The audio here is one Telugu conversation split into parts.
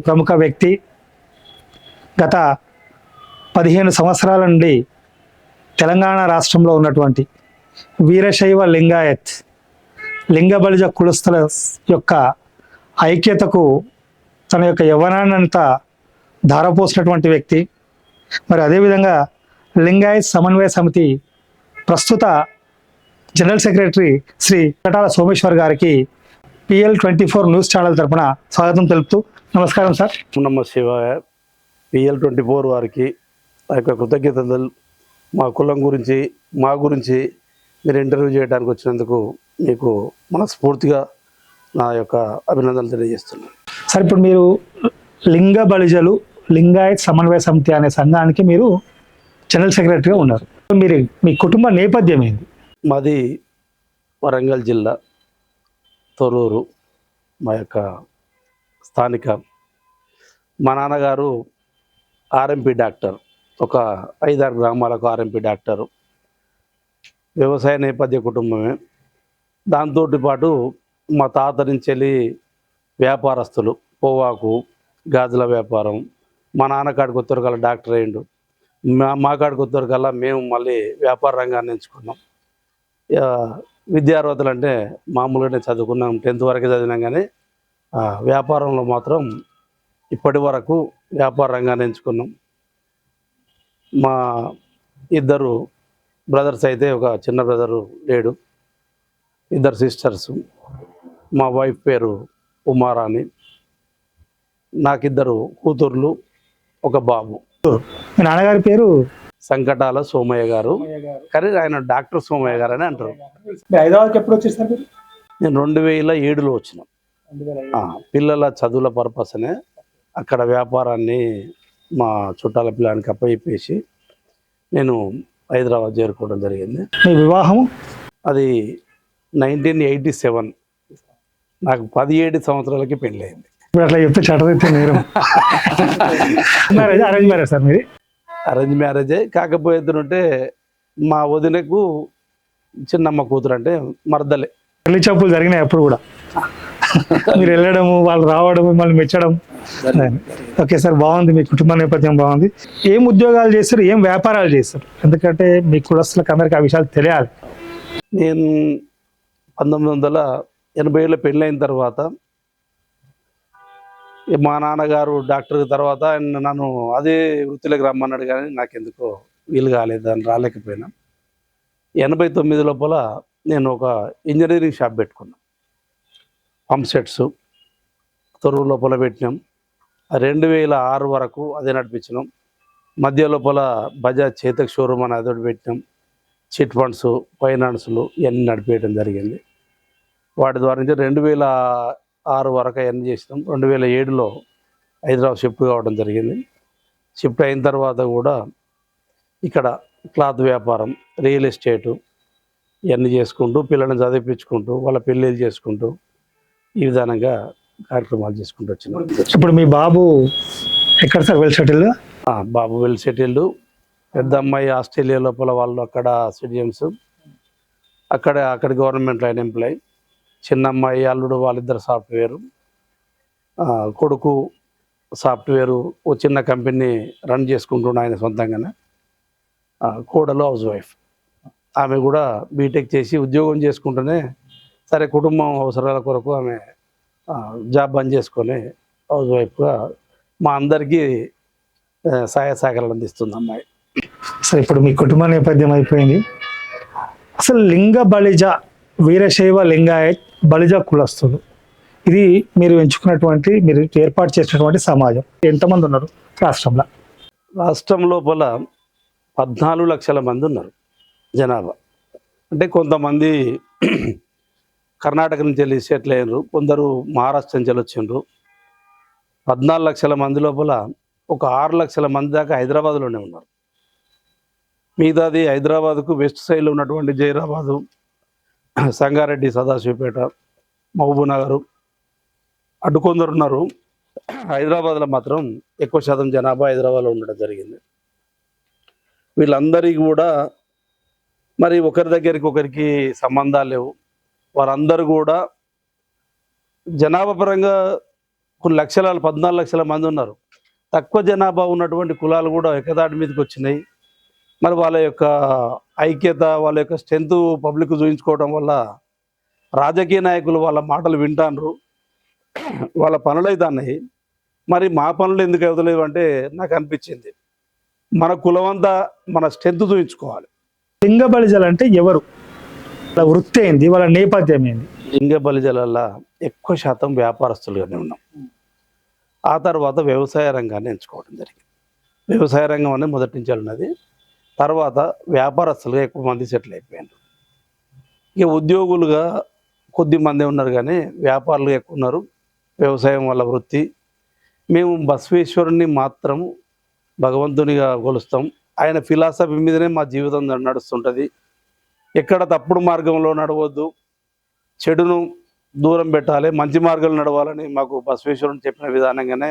ప్రముఖ వ్యక్తి. గత 15 సంవత్సరాల నుండి తెలంగాణ రాష్ట్రంలో ఉన్నటువంటి వీరశైవ లింగాయత్ లింగబలిజ కులస్తుల యొక్క ఐక్యతకు తన యొక్క యవ్వనాన్నంతా ధారపోసినటువంటి వ్యక్తి. మరి అదేవిధంగా లింగాయత్ సమన్వయ సమితి ప్రస్తుత జనరల్ సెక్రటరీ శ్రీ కటాల సోమేశ్వర్ గారికి PL24 న్యూస్ ఛానల్ తరపున స్వాగతం తెలుపుతూ, నమస్కారం సార్. నమ శివాయ. PL24 వారికి ఆ యొక్క కృతజ్ఞతలు. మా కులం గురించి, మా గురించి మీరు ఇంటర్వ్యూ చేయడానికి వచ్చినందుకు మీకు మనస్ఫూర్తిగా నా యొక్క అభినందనలు తెలియజేస్తున్నాను. సార్, ఇప్పుడు మీరు లింగ బలిజలు లింగాయత్ సమన్వయ సమితి అనే సంఘానికి మీరు జనరల్ సెక్రటరీగా ఉన్నారు. మీరు మీ కుటుంబ నేపథ్యం ఏంది? మాది వరంగల్ జిల్లా తొర్రూరు, మా యొక్క స్థానిక. మా నాన్నగారు RMP డాక్టర్, ఒక 5-6 గ్రామాలకు RMP డాక్టరు. వ్యవసాయ నేపథ్య కుటుంబమే. దాంతో పాటు మా తాత నుంచి వెళ్ళి వ్యాపారస్తులు, పొవ్వాకు గాజుల వ్యాపారం. మా నాన్న కాడికి వచ్చేవరకల్లా డాక్టర్ అయ్యిండు. మా కాడికి వచ్చేవరకల్లా మేము మళ్ళీ వ్యాపార రంగాన్ని ఎంచుకున్నాం. విద్యార్హతలు అంటే మామూలుగానే చదువుకున్నాం, 10th వరకే చదివినాం. కానీ వ్యాపారంలో మాత్రం ఇప్పటి వరకు వ్యాపార రంగాన్ని ఎంచుకున్నాం. మా 2 బ్రదర్స్ అయితే, ఒక చిన్న బ్రదరు లేడు, 2 సిస్టర్స్. మా వైఫ్ పేరు ఉమారాణి. నాకు 2 కూతుర్లు, ఒక బాబు. మీ నాన్నగారి పేరు సంకటాల సోమయ్య గారు, కానీ ఆయన డాక్టర్ సోమయ్య గారు అని అంటారు. హైదరాబాద్కి ఎప్పుడు వచ్చేసారు? నేను 2007లో వచ్చిన. పిల్లల చదువుల పర్పస్ అనే అక్కడ వ్యాపారాన్ని మా చుట్టాల పిల్లానికి అప్పచెప్పేసి నేను హైదరాబాద్ చేరుకోవడం జరిగింది. మీ వివాహం అది 1987. నాకు 17 సంవత్సరాలకి పెళ్ళి అయింది. ఇప్పుడు అట్లా చెప్తే చట్టరీత్యా నేరం. అరేంజ్ మ్యారేజ్ సార్ మీది? అరేంజ్ మ్యారేజే. కాకపోతే మా వదినకు చిన్నమ్మ కూతురు, అంటే మర్దలే. పెళ్లి చూపులు జరిగినాయి అప్పుడు కూడా? మీరు వెళ్ళడము, వాళ్ళు రావడం, మిమ్మల్ని మెచ్చడం. ఓకే సార్, బాగుంది. మీ కుటుంబ నేపథ్యం బాగుంది. ఏం ఉద్యోగాలు చేస్తారు, ఏం వ్యాపారాలు చేస్తారు? ఎందుకంటే మీ కులస్తులకు అందరికీ ఆ విషయాలు తెలియాలి. నేను 1980లో పెళ్ళైన తర్వాత మా నాన్నగారు డాక్టర్ తర్వాత నన్ను అదే వృత్తిలోకి రమ్మన్నాడు, కానీ నాకెందుకో వీలు కాలేదు, దాన్ని రాలేకపోయినా. 89 లోపల నేను ఒక ఇంజనీరింగ్ షాప్ పెట్టుకున్నాను. పంప్ సెట్స్ తొర్రూరు లోపల పెట్టినాం. 2006 వరకు అదే నడిపించినాం. మధ్య లోపల బజాజ్ చేతక్ షోరూమ్ అని అదొకటి పెట్టినాం. చిట్ ఫండ్స్, ఫైనాన్స్లు ఇవన్నీ నడిపేయడం జరిగింది. వాటి ద్వారా నుంచి 2006 వరకు అవన్నీ చేసినాం. 2007లో హైదరాబాద్ షిఫ్ట్ కావడం జరిగింది. షిఫ్ట్ అయిన తర్వాత కూడా ఇక్కడ క్లాత్ వ్యాపారం, రియల్ ఎస్టేటు ఇవన్నీ చేసుకుంటూ, పిల్లల్ని చదివించుకుంటూ, వాళ్ళ పెళ్ళిళ్ళు చేసుకుంటూ, ఈ విధానంగా కార్యక్రమాలు చేసుకుంటూ వచ్చినాం. ఇప్పుడు మీ బాబు ఎక్కడ సార్ వెల్ సెటిల్డ్? బాబు వెల్ సెటిల్డ్. పెద్ద అమ్మాయి ఆస్ట్రేలియా లోపల, వాళ్ళు అక్కడ సిటిజన్స్, అక్కడ గవర్నమెంట్ లైన్ ఎంప్లాయ్. చిన్న అమ్మాయి, అల్లుడు, వాళ్ళిద్దరు సాఫ్ట్వేరు. కొడుకు సాఫ్ట్వేరు, ఓ చిన్న కంపెనీ రన్ చేసుకుంటున్న ఆయన సొంతంగానే. కోడలు హౌస్ వైఫ్. ఆమె కూడా బీటెక్ చేసి ఉద్యోగం చేసుకుంటూనే, సరే కుటుంబం అవసరాల కొరకు ఆమె జాబ్ బంద్ చేసుకొని హౌస్ వైఫ్గా మా అందరికీ సహాయ సహకారాలు అందిస్తుంది అమ్మాయి. సరే, ఇప్పుడు మీ కుటుంబ నేపథ్యం అయిపోయింది. అసలు లింగ బలిజ వీరశైవ లింగాయత్ బలిజ కులస్తులు, ఇది మీరు ఎంచుకున్నటువంటి, మీరు ఏర్పాటు చేసినటువంటి సమాజం. ఎంతమంది ఉన్నారు రాష్ట్రంలో? రాష్ట్రం లోపల 14 లక్షల మంది ఉన్నారు జనాభా. అంటే కొంతమంది కర్ణాటక నుంచి వెళ్ళి సెటిల్ అయినారు, కొందరు మహారాష్ట్ర నుంచి వచ్చిండ్రు. 14 లక్షల మంది లోపల ఒక 6 లక్షల మంది దాకా హైదరాబాద్లోనే ఉన్నారు. మిగతాది హైదరాబాద్కు వెస్ట్ సైడ్లో ఉన్నటువంటి జైరాబాదు, సంగారెడ్డి, సదాశివపేట, మహబూబ్నగర్ అటు కొందరు ఉన్నారు. హైదరాబాద్లో మాత్రం ఎక్కువ శాతం జనాభా హైదరాబాద్లో ఉండడం జరిగింది. వీళ్ళందరికీ కూడా మరి ఒకరి దగ్గరికి ఒకరికి సంబంధాలు లేవు. వారందరూ కూడా జనాభా పరంగా కొన్ని లక్షల 14 లక్షల మంది ఉన్నారు. తక్కువ జనాభా ఉన్నటువంటి కులాలు కూడా ఏకతాటి మీదకి వచ్చినాయి. మరి వాళ్ళ యొక్క ఐక్యత, వాళ్ళ యొక్క స్ట్రెంత్ పబ్లిక్ చూపించుకోవడం వల్ల రాజకీయ నాయకులు వాళ్ళ మాటలు వింటాండ్రు, వాళ్ళ పనులు అవుతున్నాయి. మరి మా పనులు ఎందుకు అవుతలేవు అంటే నాకు అనిపించింది, మన కులమంతా మన స్ట్రెంత్ చూపించుకోవాలి. లింగ బలిజలు అంటే ఎవరు, వాళ్ళ వృత్తి ఏంది, వాళ్ళ నేపథ్యం ఏంది? లింగ బలిజలల్లో ఎక్కువ శాతం వ్యాపారస్తులుగానే ఉన్నాం. ఆ తర్వాత వ్యవసాయ రంగాన్ని ఎంచుకోవడం జరిగింది. వ్యవసాయ రంగం అనేది మొదటి నుంచి ఉన్నది. తర్వాత వ్యాపారస్తులుగా ఎక్కువ మంది సెటిల్ అయిపోయారు. ఇక ఉద్యోగులుగా కొద్ది మంది ఉన్నారు, కానీ వ్యాపారులు ఎక్కువ ఉన్నారు. వ్యవసాయం వాళ్ళ వృత్తి. మేము బసవేశ్వరుని మాత్రం భగవంతునిగా కొలుస్తాం. ఆయన ఫిలాసఫీ మీదనే మా జీవితం నడుస్తుంటుంది. ఎక్కడ తప్పుడు మార్గంలో నడవద్దు, చెడును దూరం పెట్టాలి, మంచి మార్గంలో నడవాలని మాకు బసవేశ్వరుని చెప్పిన విధానంగానే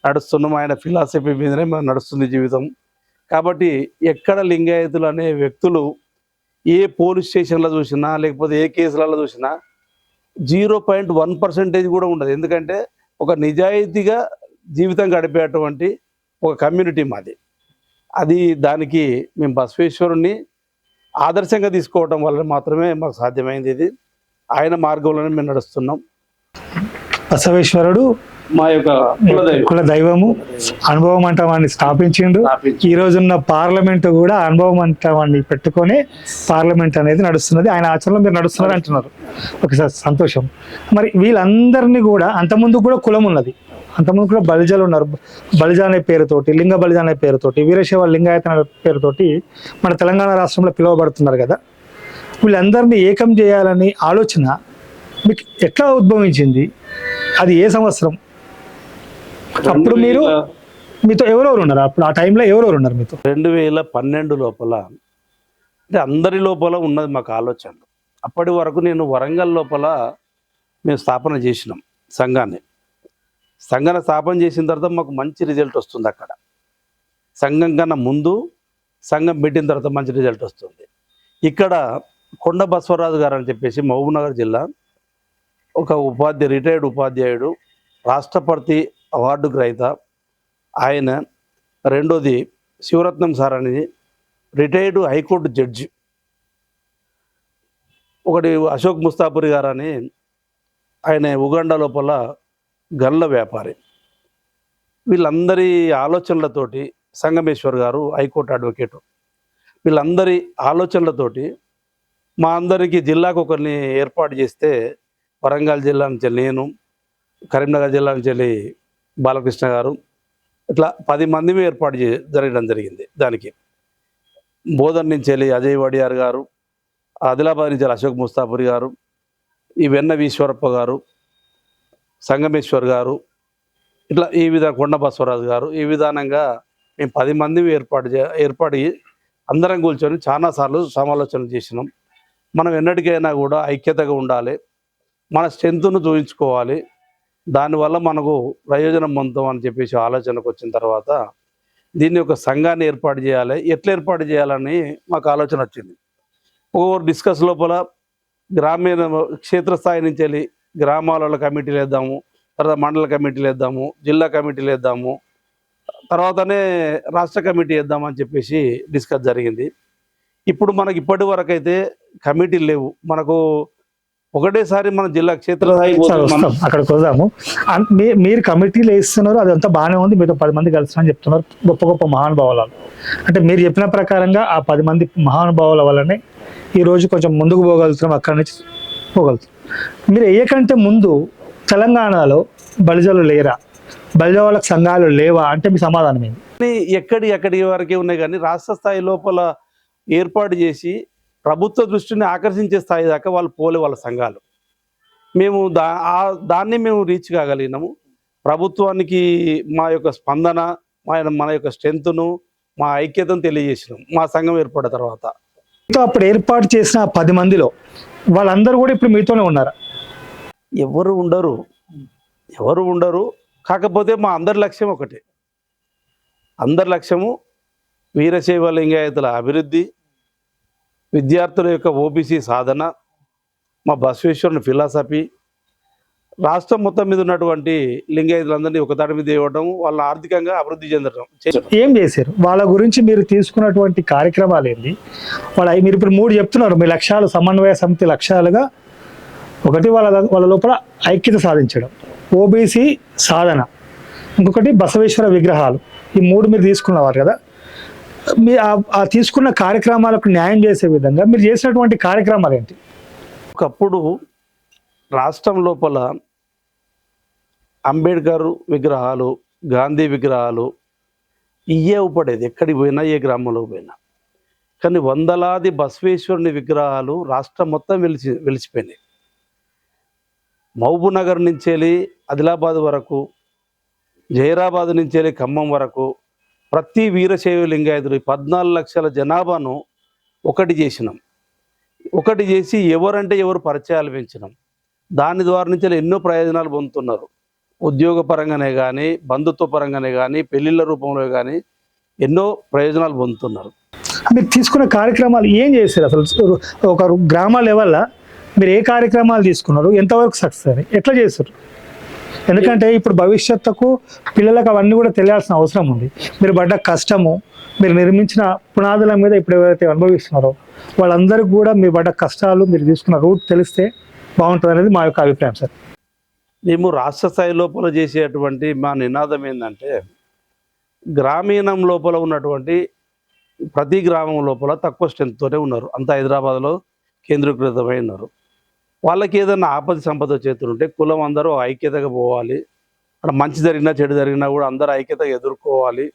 నడుస్తున్నాం. ఆయన ఫిలాసఫీ మీదనే మేము నడుస్తుంది జీవితం. కాబట్టి ఎక్కడ లింగాయతులు అనే వ్యక్తులు ఏ పోలీస్ స్టేషన్లో చూసినా, లేకపోతే ఏ కేసులలో చూసినా 0.1% కూడా ఉండదు. ఎందుకంటే ఒక నిజాయితీగా జీవితం గడిపేటువంటి ఒక కమ్యూనిటీ మాది. అది దానికి మేము బసవేశ్వరుణ్ణి ఆదర్శంగా తీసుకోవడం వల్ల మాత్రమే మాకు సాధ్యమైంది. ఇది ఆయన మార్గంలోనే మేము నడుస్తున్నాం. బసవేశ్వరుడు మా యొక్క కుల దైవము, అనుభవం అంటావాన్ని స్థాపించిండు. ఈ రోజున్న పార్లమెంట్ కూడా అనుభవం అంటావాన్ని పెట్టుకొని పార్లమెంట్ అనేది నడుస్తున్నది. ఆయన ఆచరణలో మీరు నడుస్తున్నారు అంటున్నారు. ఒకసారి సంతోషం. మరి వీళ్ళందరినీ కూడా అంతకుముందు కూడా కులం ఉన్నది, అంతకుముందు కూడా బలిజలు ఉన్నారు. బలిజ అనే పేరుతోటి, లింగ బలిజ అనే పేరుతోటి, వీరశైవ లింగాయత అనే పేరుతోటి మన తెలంగాణ రాష్ట్రంలో పిలువబడుతున్నారు కదా. వీళ్ళందరినీ ఏకం చేయాలని ఆలోచన మీకు ఎట్లా ఉద్భవించింది? అది ఏ సంవత్సరం? అప్పుడు మీరు మీతో ఎవరెవరు ఉన్నారు? అప్పుడు ఆ టైంలో ఎవరెవరు ఉన్నారు మీతో? 2012 లోపల, అంటే అందరి లోపల ఉన్నది మాకు ఆలోచన. అప్పటి వరకు నేను వరంగల్ లోపల మేము స్థాపన చేసినాం సంఘాన్ని. సంఘాన్ని స్థాపన చేసిన తర్వాత మాకు మంచి రిజల్ట్ వస్తుంది. అక్కడ సంఘం కన్నా ముందు సంఘం పెట్టిన తర్వాత మంచి రిజల్ట్ వస్తుంది. ఇక్కడ కొండ బసవరాజు గారు అని చెప్పేసి మహబూబ్నగర్ జిల్లా ఒక రిటైర్డ్ ఉపాధ్యాయుడు, రాష్ట్రపతి అవార్డు గ్రహీత ఆయన. రెండోది శివరత్నం సార్ అనేది రిటైర్డ్ హైకోర్టు జడ్జి. ఒకటి అశోక్ ముస్తాపురి గారు అని ఆయన ఉగాండా లోపల గల్ల వ్యాపారి. వీళ్ళందరి ఆలోచనలతోటి సంగమేశ్వర్ గారు హైకోర్టు అడ్వకేటు. వీళ్ళందరి ఆలోచనలతోటి మా అందరికీ జిల్లాకు ఒకరిని ఏర్పాటు చేస్తే, వరంగల్ జిల్లా నుంచి నేను, కరీంనగర్ జిల్లా నుంచి బాలకృష్ణ గారు, ఇట్లా 10 మంది ఏర్పాటు జరగడం జరిగింది. దానికి బోధన్ నుంచి అజయ్ వడియార్ గారు, ఆదిలాబాద్ నుంచి అశోక్ ముస్తాపురి గారు, ఈ వెన్న ఈశ్వరప్ప గారు, సంగమేశ్వర్ గారు, ఇట్లా ఈ విధంగా కొండ బసవరాజు గారు, ఈ విధానంగా మేము 10 మంది ఏర్పడి అందరం కూర్చొని చాలాసార్లు సమాలోచనలు చేసినాం. మనం ఎన్నటికైనా కూడా ఐక్యతగా ఉండాలి, మన స్ట్రెంత్ను చూపించుకోవాలి, దానివల్ల మనకు ప్రయోజనం పొందుతాం అని చెప్పేసి ఆలోచనకు వచ్చిన తర్వాత దీన్ని ఒక సంఘాన్ని ఏర్పాటు చేయాలి. ఎట్లా ఏర్పాటు చేయాలని మాకు ఆలోచన వచ్చింది. ఓవర్ డిస్కస్ లోపల గ్రామీణ క్షేత్రస్థాయి నుంచి వెళ్ళి గ్రామాలలో కమిటీలు వేద్దాము, తర్వాత మండల కమిటీలు వేద్దాము, జిల్లా కమిటీలు వేద్దాము, తర్వాతనే రాష్ట్ర కమిటీ వేద్దామని చెప్పేసి డిస్కస్ జరిగింది. ఇప్పుడు మనకి ఇప్పటి వరకు అయితే కమిటీలు లేవు. మనకు ఒకటేసారి మన జిల్లా క్షేత్రస్థాయి అక్కడికి వద్దాము. మీరు కమిటీలు వేస్తున్నారు, అదంతా బాగానే ఉంది, మీతో 10 మంది కలుస్తున్నారని చెప్తున్నారు, గొప్ప గొప్ప మహానుభావులు. అంటే మీరు చెప్పిన ప్రకారంగా ఆ 10 మంది మహానుభావుల వల్లనే ఈరోజు కొంచెం ముందుకు పోగలుగుతున్నాం, అక్కడి నుంచి పోగలుగుతున్నాం. మీరు వేయకంటే ముందు తెలంగాణలో బలిజలు లేరా, బలిజ వాళ్ళకి సంఘాలు లేవా అంటే మీ సమాధానం ఏంటి? ఎక్కడి వరకే ఉన్నాయి, కానీ రాష్ట్ర స్థాయి లోపల ఏర్పాటు చేసి ప్రభుత్వ దృష్టిని ఆకర్షించే స్థాయి దాకా వాళ్ళు పోలే వాళ్ళ సంఘాలు. మేము దాన్ని మేము రీచ్ కాగలిగినాము. ప్రభుత్వానికి మా యొక్క స్పందన, మన యొక్క స్ట్రెంత్ను, మా ఐక్యతను తెలియజేసినాం మా సంఘం ఏర్పడిన తర్వాత. అప్పుడు ఏర్పాటు చేసిన 10 మందిలో వాళ్ళందరూ కూడా ఇప్పుడు మీతోనే ఉన్నారా? ఎవరు ఉండరు. కాకపోతే మా అందరి లక్ష్యం ఒకటే. అందరి లక్ష్యము వీరశైవ లింగాయతుల అభివృద్ధి, విద్యార్థుల యొక్క ఓబీసీ సాధన, మా బసవేశ్వరుని ఫిలాసఫీ, రాష్ట్రం మొత్తం మీద ఉన్నటువంటి లింగాయతులందరినీ ఒక తాటి మీద ఇవ్వడం, వాళ్ళ ఆర్థికంగా అభివృద్ధి చెందడం. ఏం చేశారు వాళ్ళ గురించి మీరు తీసుకున్నటువంటి కార్యక్రమాలు ఏంటి? మీరు ఇప్పుడు 3 చెప్తున్నారు మీ లక్ష్యాలు, సమన్వయ సమితి లక్ష్యాలుగా. ఒకటి వాళ్ళ లోపల ఐక్యత సాధించడం, ఓబీసీ సాధన, ఇంకొకటి బసవేశ్వర విగ్రహాలు. ఈ 3 మీరు తీసుకున్నవారు కదా. మీ ఆ తీసుకున్న కార్యక్రమాలకు న్యాయం చేసే విధంగా మీరు చేసినటువంటి కార్యక్రమాలు ఏంటి? ఒకప్పుడు రాష్ట్రం లోపల అంబేద్కర్ విగ్రహాలు, గాంధీ విగ్రహాలు ఇయ్యే ఉపడేది ఎక్కడికి పోయినా, ఏ గ్రామంలో పోయినా. కానీ వందలాది బసవేశ్వరుని విగ్రహాలు రాష్ట్రం మొత్తం వెలిసిపోయినాయి. మహబూబ్ నగర్ నుంచి వెళ్ళి ఆదిలాబాద్ వరకు, జైరాబాద్ నుంచి వెళ్ళి ఖమ్మం వరకు ప్రతి వీరశైవ లింగాయతుడు 14 లక్షల జనాభాను ఒకటి చేసినాం. ఒకటి చేసి ఎవరంటే ఎవరు పరిచయాలు పెంచినాం. దాని ద్వారా నుంచి ఎన్నో ప్రయోజనాలు పొందుతున్నారు. ఉద్యోగ పరంగానే కానీ, బంధుత్వ పరంగానే కానీ, పెళ్ళిళ్ళ రూపంలో కానీ ఎన్నో ప్రయోజనాలు పొందుతున్నారు. మీరు తీసుకున్న కార్యక్రమాలు ఏం చేశారు? అసలు ఒక గ్రామ లెవెల్లో మీరు ఏ కార్యక్రమాలు తీసుకున్నారు, ఎంతవరకు సక్సెస్ అని, ఎట్లా చేశారు? ఎందుకంటే ఇప్పుడు భవిష్యత్తుకు పిల్లలకు అవన్నీ కూడా తెలియాల్సిన అవసరం ఉంది. మీరు పడ్డ కష్టము, మీరు నిర్మించిన పునాదుల మీద ఇప్పుడు ఎవరైతే అనుభవిస్తున్నారో వాళ్ళందరికీ కూడా మీరు పడ్డ కష్టాలు, మీరు తీసుకున్న రూట్ తెలిస్తే బాగుంటుంది అనేది మా యొక్క అభిప్రాయం సార్. మేము రాష్ట్ర స్థాయి లోపల చేసేటువంటి మా నినాదం ఏంటంటే, గ్రామీణం లోపల ఉన్నటువంటి ప్రతి గ్రామం లోపల తక్కువ స్ట్రెంత్తోనే ఉన్నారు. అంతా హైదరాబాద్లో కేంద్రీకృతమై ఉన్నారు. వాళ్ళకి ఏదైనా ఆపద సంపద చేతుంటే కులం అందరూ ఐక్యతగా పోవాలి. అక్కడ మంచి జరిగినా చెడు జరిగినా కూడా అందరూ ఐక్యతగా ఎదుర్కోవాలి.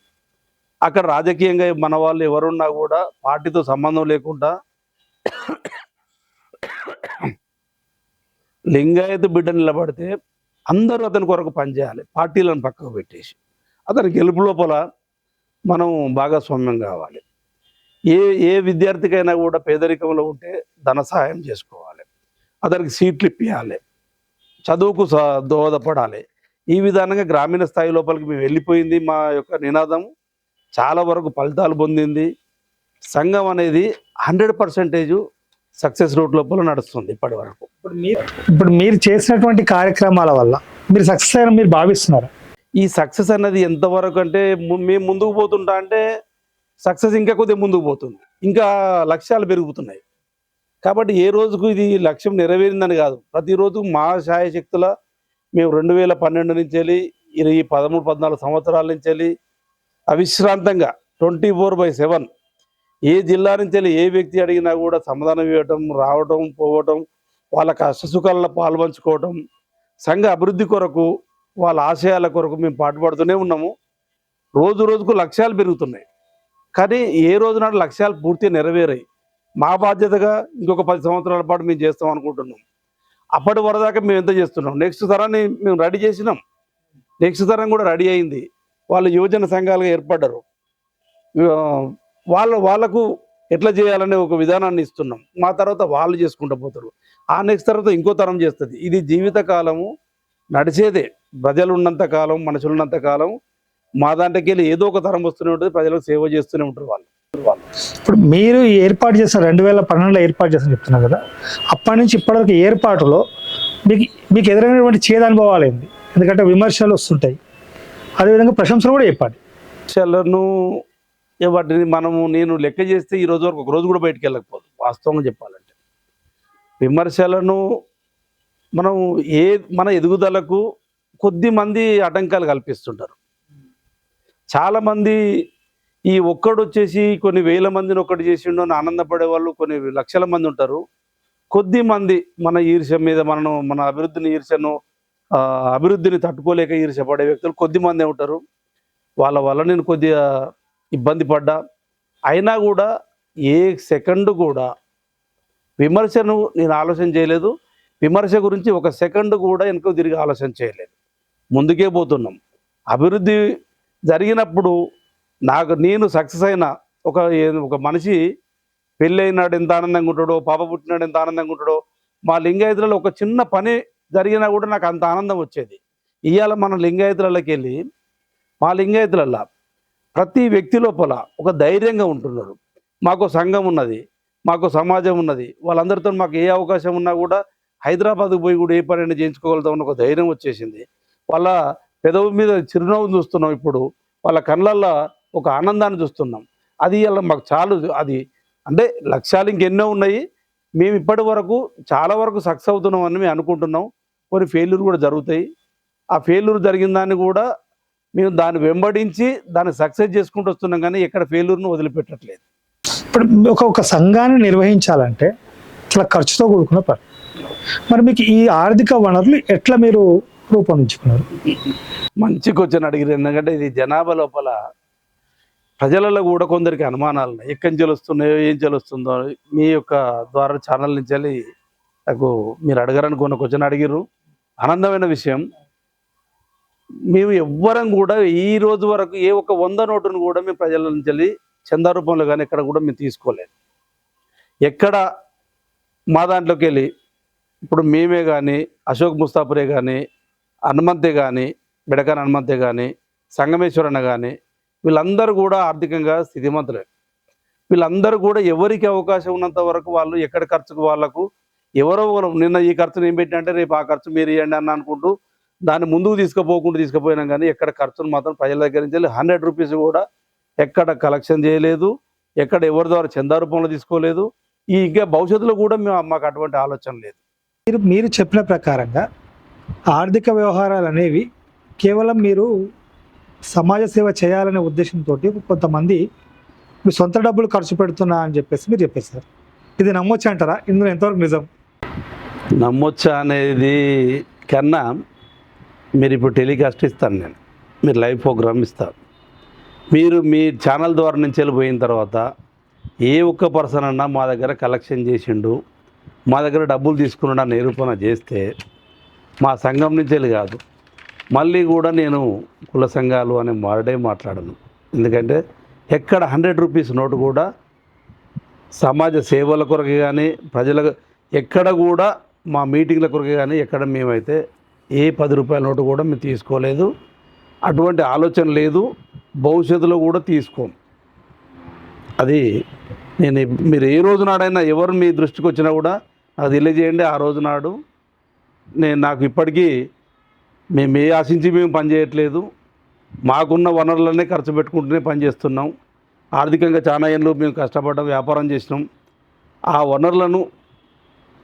అక్కడ రాజకీయంగా మన వాళ్ళు ఎవరున్నా కూడా పార్టీతో సంబంధం లేకుండా లింగాయత్ బిడ్డ నిలబడితే అందరూ అతని కొరకు పనిచేయాలి, పార్టీలను పక్కకు పెట్టేసి. అతని గెలుపు లోపల మనం భాగస్వామ్యం కావాలి. ఏ విద్యార్థికైనా కూడా పేదరికంలో ఉంటే ధన సహాయం చేసుకోవాలి, అతనికి సీట్లు ఇప్పించాలి, చదువుకు దోహదపడాలి. ఈ విధానంగా గ్రామీణ స్థాయి లోపలికి మేము వెళ్ళిపోయింది. మా యొక్క నినాదం చాలా వరకు ఫలితాలు పొందింది. సంఘం అనేది 100% సక్సెస్ రూట్ లోపల నడుస్తుంది ఇప్పటి వరకు. ఇప్పుడు మీరు చేసినటువంటి కార్యక్రమాల వల్ల మీరు సక్సెస్ అయిన మీరు భావిస్తున్నారా? ఈ సక్సెస్ అనేది ఎంతవరకు అంటే, మేము ముందుకు పోతుంటా అంటే సక్సెస్ ఇంకా కొద్దిగా ముందుకు పోతుంది, ఇంకా లక్ష్యాలు పెరుగుతున్నాయి. కాబట్టి ఏ రోజుకు ఇది లక్ష్యం నెరవేరిందని కాదు, ప్రతిరోజు మా శాయశక్తుల మేము 2012 నుంచి వెళ్ళి 13-14 సంవత్సరాల నుంచి వెళ్ళి అవిశ్రాంతంగా 24/7 ఏ జిల్లా నుంచి వెళ్ళి ఏ వ్యక్తి అడిగినా కూడా సమాధానం ఇవ్వటం, రావటం, పోవటం, వాళ్ళ కష్టసుఖాలలో పాల్పంచుకోవటం, సంఘ అభివృద్ధి కొరకు, వాళ్ళ ఆశయాల కొరకు మేము పాటుపడుతూనే ఉన్నాము. రోజు రోజుకు లక్ష్యాలు పెరుగుతున్నాయి. కానీ ఏ రోజు నాడు లక్ష్యాలు పూర్తిగా నెరవేరాయి. మా బాధ్యతగా ఇంకొక 10 సంవత్సరాల పాటు మేము చేస్తాం అనుకుంటున్నాం. అప్పటి వరదాకా మేము ఎంత చేస్తున్నాం, నెక్స్ట్ తరాన్ని మేము రెడీ చేసినాం. నెక్స్ట్ తరం కూడా రెడీ అయింది. వాళ్ళు యువజన సంఘాలుగా ఏర్పడ్డారు. వాళ్ళకు ఎట్లా చేయాలనే ఒక విధానాన్ని ఇస్తున్నాం. మా తర్వాత వాళ్ళు చేసుకుంటూ పోతారు. ఆ నెక్స్ట్ తర్వాత ఇంకో తరం చేస్తుంది. ఇది జీవితకాలము నడిచేదే. ప్రజలు ఉన్నంత కాలం, మనుషులు ఉన్నంత కాలం మా దాంట్లోకి వెళ్ళి ఏదో ఒక తరం వస్తూనే ఉంటుంది, ప్రజలకు సేవ చేస్తూనే ఉంటారు వాళ్ళు. ఇప్పుడు మీరు ఏర్పాటు చేసిన 2012లో ఏర్పాటు చేసిన చెప్తున్నారు కదా, అప్పటి నుంచి ఇప్పటివరకు ఏర్పాటులో మీకు ఎదురైనటువంటి చేదు అనుభవాలు ఏంది? ఎందుకంటే విమర్శలు వస్తుంటాయి, అదేవిధంగా ప్రశంసలు కూడా చెప్పాలి. విమర్శలను వాటిని నేను లెక్క చేస్తే ఈ రోజు వరకు ఒక రోజు కూడా బయటికి వెళ్ళకపోదు, వాస్తవంగా చెప్పాలంటే. విమర్శలను మన ఎదుగుదలకు కొద్ది మంది ఆటంకాలు కల్పిస్తుంటారు. చాలామంది ఈ ఒక్కడు వచ్చేసి కొన్ని వేల మందిని ఒక్కటి చేసిండు అని ఆనందపడే వాళ్ళు కొన్ని లక్షల మంది ఉంటారు. కొద్ది మంది మన ఈర్ష్య మీద మన అభివృద్ధిని తట్టుకోలేక ఈర్ష్యపడే వ్యక్తులు కొద్ది మందే ఉంటారు. వాళ్ళ వల్ల నేను కొద్దిగా ఇబ్బంది పడ్డా. అయినా కూడా ఏ సెకండ్ కూడా విమర్శను నేను ఆలోచన చేయలేదు. విమర్శ గురించి ఒక సెకండ్ కూడా వెనుక తిరిగి ఆలోచన చేయలేదు. ముందుకే పోతున్నాం. అభివృద్ధి జరిగినప్పుడు నేను సక్సెస్ అయిన ఒక మనిషి పెళ్ళి అయినాడు ఎంత ఆనందంగా ఉంటాడో, పాప పుట్టినాడు ఎంత ఆనందంగా ఉంటాడో, మా లింగాయతులలో ఒక చిన్న పని జరిగినా కూడా నాకు అంత ఆనందం వచ్చేది. ఇవాళ మన లింగాయతులకి వెళ్ళి మా లింగాయతులలో ప్రతి వ్యక్తి లోపల ఒక ధైర్యంగా ఉంటున్నారు. మాకు సంఘం ఉన్నది, మాకు సమాజం ఉన్నది, వాళ్ళందరితో మాకు ఏ అవకాశం ఉన్నా కూడా హైదరాబాద్కు పోయి కూడా ఏ పనైనా చేయించుకోగలుగుతామని ఒక ధైర్యం వచ్చేసింది. వాళ్ళ పెదవి మీద చిరునవ్వు చూస్తున్నాం ఇప్పుడు. వాళ్ళ కళ్ళల్లో ఒక ఆనందాన్ని చూస్తున్నాం. అది ఇలా మాకు చాలు. అది అంటే లక్ష్యాలు ఇంకెన్నో ఉన్నాయి. మేము ఇప్పటి వరకు చాలా వరకు సక్సెస్ అవుతున్నామని మేము అనుకుంటున్నాం. కొన్ని ఫెయిల్యూర్ కూడా జరుగుతాయి. ఆ ఫెయిల్యూర్ జరిగిన దాన్ని కూడా మేము దాన్ని వెంబడించి దాన్ని సక్సెస్ చేసుకుంటూ వస్తున్నాం, కానీ ఎక్కడ ఫెయిల్యూర్ను వదిలిపెట్టట్లేదు. ఇప్పుడు ఒక సంఘాన్ని నిర్వహించాలంటే చాలా ఖర్చుతో కూడుకున్న పని. మరి మీకు ఈ ఆర్థిక వనరులు ఎట్లా మీరు రూపొందించుకున్నారు? మంచి క్వశ్చన్ అడిగారు. ఎందుకంటే ఇది జనాభా లోపల ప్రజలలో కూడా కొందరికి అనుమానాలు ఉన్నాయి. ఎక్కడి నుంచి వస్తున్నాయో ఏం చెల్లుస్తుందో. మీ యొక్క ద్వారా ఛానల్ నుంచి వెళ్ళి నాకు మీరు అడగారనుకున్న క్వశ్చన్ అడిగిర్రు. ఆనందమైన విషయం. మేము ఎవ్వరం కూడా ఈ రోజు వరకు ఏ ఒక్క 100 నోటును కూడా మేము ప్రజల నుంచి వెళ్ళి చందా రూపంలో కానీ ఎక్కడ కూడా మేము తీసుకోలేదు. ఎక్కడ మా దాంట్లోకి వెళ్ళి ఇప్పుడు మేమే కానీ, అశోక్ ముస్తాపురే కానీ, హనుమంతే కానీ, బెడకాన్ హనుమంతే కానీ, సంగమేశ్వరన్న కానీ, వీళ్ళందరూ కూడా ఆర్థికంగా స్థితిమంతులే. వీళ్ళందరూ కూడా ఎవరికి అవకాశం ఉన్నంత వరకు వాళ్ళు ఎక్కడ ఖర్చుకు వాళ్ళకు ఎవరో నిన్న ఈ ఖర్చు నేను పెట్టిన అంటే రేపు ఆ ఖర్చు మీరు ఇవ్వండి అని అనుకుంటూ దాన్ని ముందుకు తీసుకుపోయినాం. కానీ ఎక్కడ ఖర్చును మాత్రం ప్రజల దగ్గర నుంచి 100 రూపీస్ కూడా ఎక్కడ కలెక్షన్ చేయలేదు. ఎక్కడ ఎవరి ద్వారా చందా రూపంలో తీసుకోలేదు. ఇంకా భవిష్యత్తులో కూడా మాకు అటువంటి ఆలోచన లేదు. మీరు చెప్పిన ప్రకారంగా ఆర్థిక వ్యవహారాలు అనేవి కేవలం మీరు సమాజ సేవ చేయాలనే ఉద్దేశంతో కొంతమంది మీ సొంత డబ్బులు ఖర్చు పెడుతున్నా అని చెప్పేసి మీరు చెప్పేశారు. ఇది నమ్మొచ్చా అంటారా? ఇందులో ఎంతవరకు నిజం? నమ్మొచ్చా అనేది కన్నా మీరు ఇప్పుడు టెలికాస్ట్ ఇస్తాను, నేను మీరు లైవ్ ప్రోగ్రామ్ ఇస్తారు. మీరు మీ ఛానల్ ద్వారా నుంచి వెళ్ళిపోయిన తర్వాత ఏ ఒక్క పర్సన్ అన్నా మా దగ్గర కలెక్షన్ చేసిండు, మా దగ్గర డబ్బులు తీసుకున్నాడు నిరూపణ చేస్తే మా సంఘం నుంచి వెళ్ళి కాదు, మళ్ళీ కూడా నేను కుల సంఘాలు అనే మాట్లాడను. ఎందుకంటే ఎక్కడ 100 రూపీస్ నోటు కూడా సమాజ సేవల కొరకు కానీ ప్రజలకు ఎక్కడ కూడా మా మీటింగ్ల కొరకు కానీ ఎక్కడ మేమైతే ఏ 10 రూపాయల నోటు కూడా మేము తీసుకోలేదు. అటువంటి ఆలోచన లేదు, భవిష్యత్తులో కూడా తీసుకోం. అది నేను మీరు ఏ రోజు నాడైనా ఎవరు మీ దృష్టికి వచ్చినా కూడా నాకు తెలియజేయండి. ఆ రోజు నాడు నాకు ఇప్పటికీ మేము ఏ ఆశించి మేము పనిచేయట్లేదు. మాకున్న వనరులనే ఖర్చు పెట్టుకుంటూనే పనిచేస్తున్నాం. ఆర్థికంగా చాలా ఏళ్ళు మేము కష్టపడ్డాం, వ్యాపారం చేసినాం. ఆ వనరులను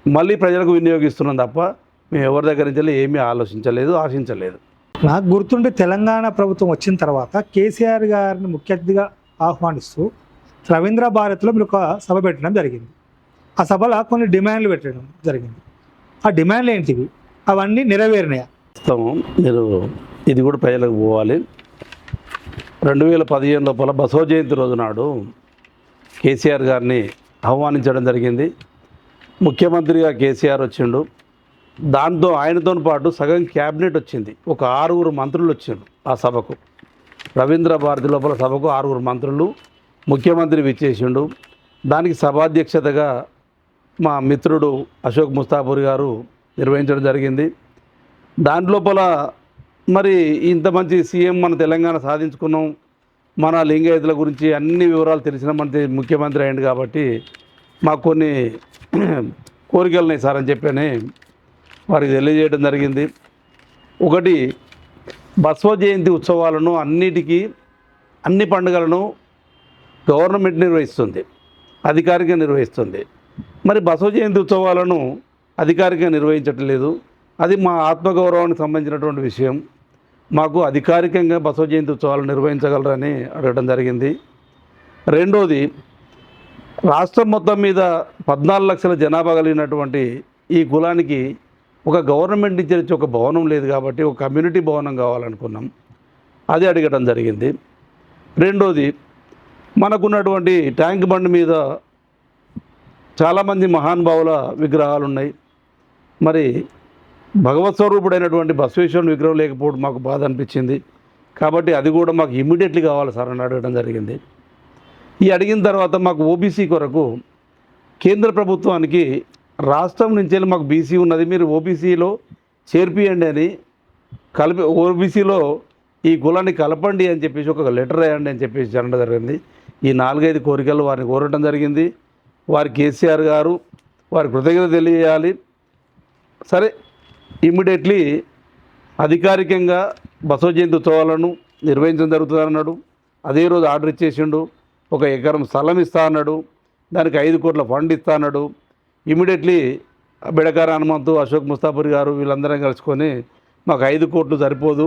మళ్ళీ ప్రజలకు వినియోగిస్తున్నాం తప్ప మేము ఎవరి దగ్గర నుంచి ఏమీ ఆలోచించలేదు, ఆశించలేదు. నాకు గుర్తుండి తెలంగాణ ప్రభుత్వం వచ్చిన తర్వాత కేసీఆర్ గారిని ముఖ్య అతిథిగా ఆహ్వానిస్తూ రవీంద్ర భారత్లో మీరు ఒక సభ పెట్టడం జరిగింది. ఆ సభలో కొన్ని డిమాండ్లు పెట్టడం జరిగింది. ఆ డిమాండ్లు ఏంటివి? అవన్నీ నెరవేరినాయా? మీరు ఇది కూడా ప్రజలకు పోవాలి. 2015 లోపల బసవ జయంతి రోజు నాడు కేసీఆర్ గారిని ఆహ్వానించడం జరిగింది. ముఖ్యమంత్రిగా కేసీఆర్ వచ్చిండు. దాంతో ఆయనతో పాటు సగం క్యాబినెట్ వచ్చింది. ఒక 6 మంత్రులు వచ్చిండు ఆ సభకు. రవీంద్ర భారతి లోపల సభకు 6 మంత్రులు, ముఖ్యమంత్రి విచ్చేసిండు. దానికి సభాధ్యక్షతగా మా మిత్రుడు అశోక్ ముస్తాపూర్ గారు నిర్వహించడం జరిగింది. దాంట్లోపల మరి ఇంత మంచి సీఎం మన తెలంగాణ సాధించుకున్నాం, మన లింగాయతుల గురించి అన్ని వివరాలు తెలిసిన మన ముఖ్యమంత్రి అయ్యింది కాబట్టి మాకు కొన్ని కోరికలు ఉన్నాయి సార్ అని చెప్పని వారికి తెలియజేయడం జరిగింది. ఒకటి, బసవ జయంతి ఉత్సవాలను అన్ని పండుగలను గవర్నమెంట్ నిర్వహిస్తుంది, అధికారికంగా నిర్వహిస్తుంది. మరి బసవ జయంతి ఉత్సవాలను అధికారికంగా నిర్వహించట్లేదు. అది మా ఆత్మగౌరవానికి సంబంధించినటువంటి విషయం. మాకు అధికారికంగా బసవ జయంతి ఉత్సవాలు నిర్వహించగలరని అడగడం జరిగింది. రెండోది, రాష్ట్రం మొత్తం మీద 14 లక్షల జనాభా కలిగినటువంటి ఈ కులానికి ఒక గవర్నమెంట్ నుంచి వచ్చి ఒక భవనం లేదు కాబట్టి ఒక కమ్యూనిటీ భవనం కావాలనుకున్నాం. అది అడగడం జరిగింది. రెండోది, మనకున్నటువంటి ట్యాంక్ బండ్ మీద చాలామంది మహానుభావుల విగ్రహాలు ఉన్నాయి. మరి భగవత్ స్వరూపుడైనటువంటి బసవేశ్వరుని విగ్రహం లేకపోవడం మాకు బాధ అనిపించింది. కాబట్టి అది కూడా మాకు ఇమ్మీడియట్లీ కావాలి సార్ అని అడగడం జరిగింది. ఈ అడిగిన తర్వాత మాకు ఓబీసీ కొరకు కేంద్ర ప్రభుత్వానికి రాష్ట్రం నుంచి మాకు బీసీ ఉన్నది, మీరు ఓబీసీలో చేర్పియండి అని ఓబీసీలో ఈ కులాన్ని కలపండి అని చెప్పేసి ఒక లెటర్ వేయండి అని చెప్పేసి అనడం జరిగింది. ఈ 4-5 కోరికలు వారిని కోరటం జరిగింది. వారి కేసీఆర్ గారు వారి కృతజ్ఞత తెలియజేయాలి. సరే ఇమ్మీడియట్లీ అధికారికంగా బసవ జయంతి ఉత్సవాలను నిర్వహించడం జరుగుతుందన్నాడు. అదే రోజు ఆర్డర్ ఇచ్చేసిండు. 1 ఎకరం స్థలం ఇస్తా అన్నాడు. దానికి 5 కోట్ల ఫండ్ ఇస్తా అన్నాడు. ఇమ్మీడియట్లీ బెడకార హనుమంతు, అశోక్ ముస్తాపూరి గారు వీళ్ళందరం కలుసుకొని మాకు 5 కోట్లు సరిపోదు,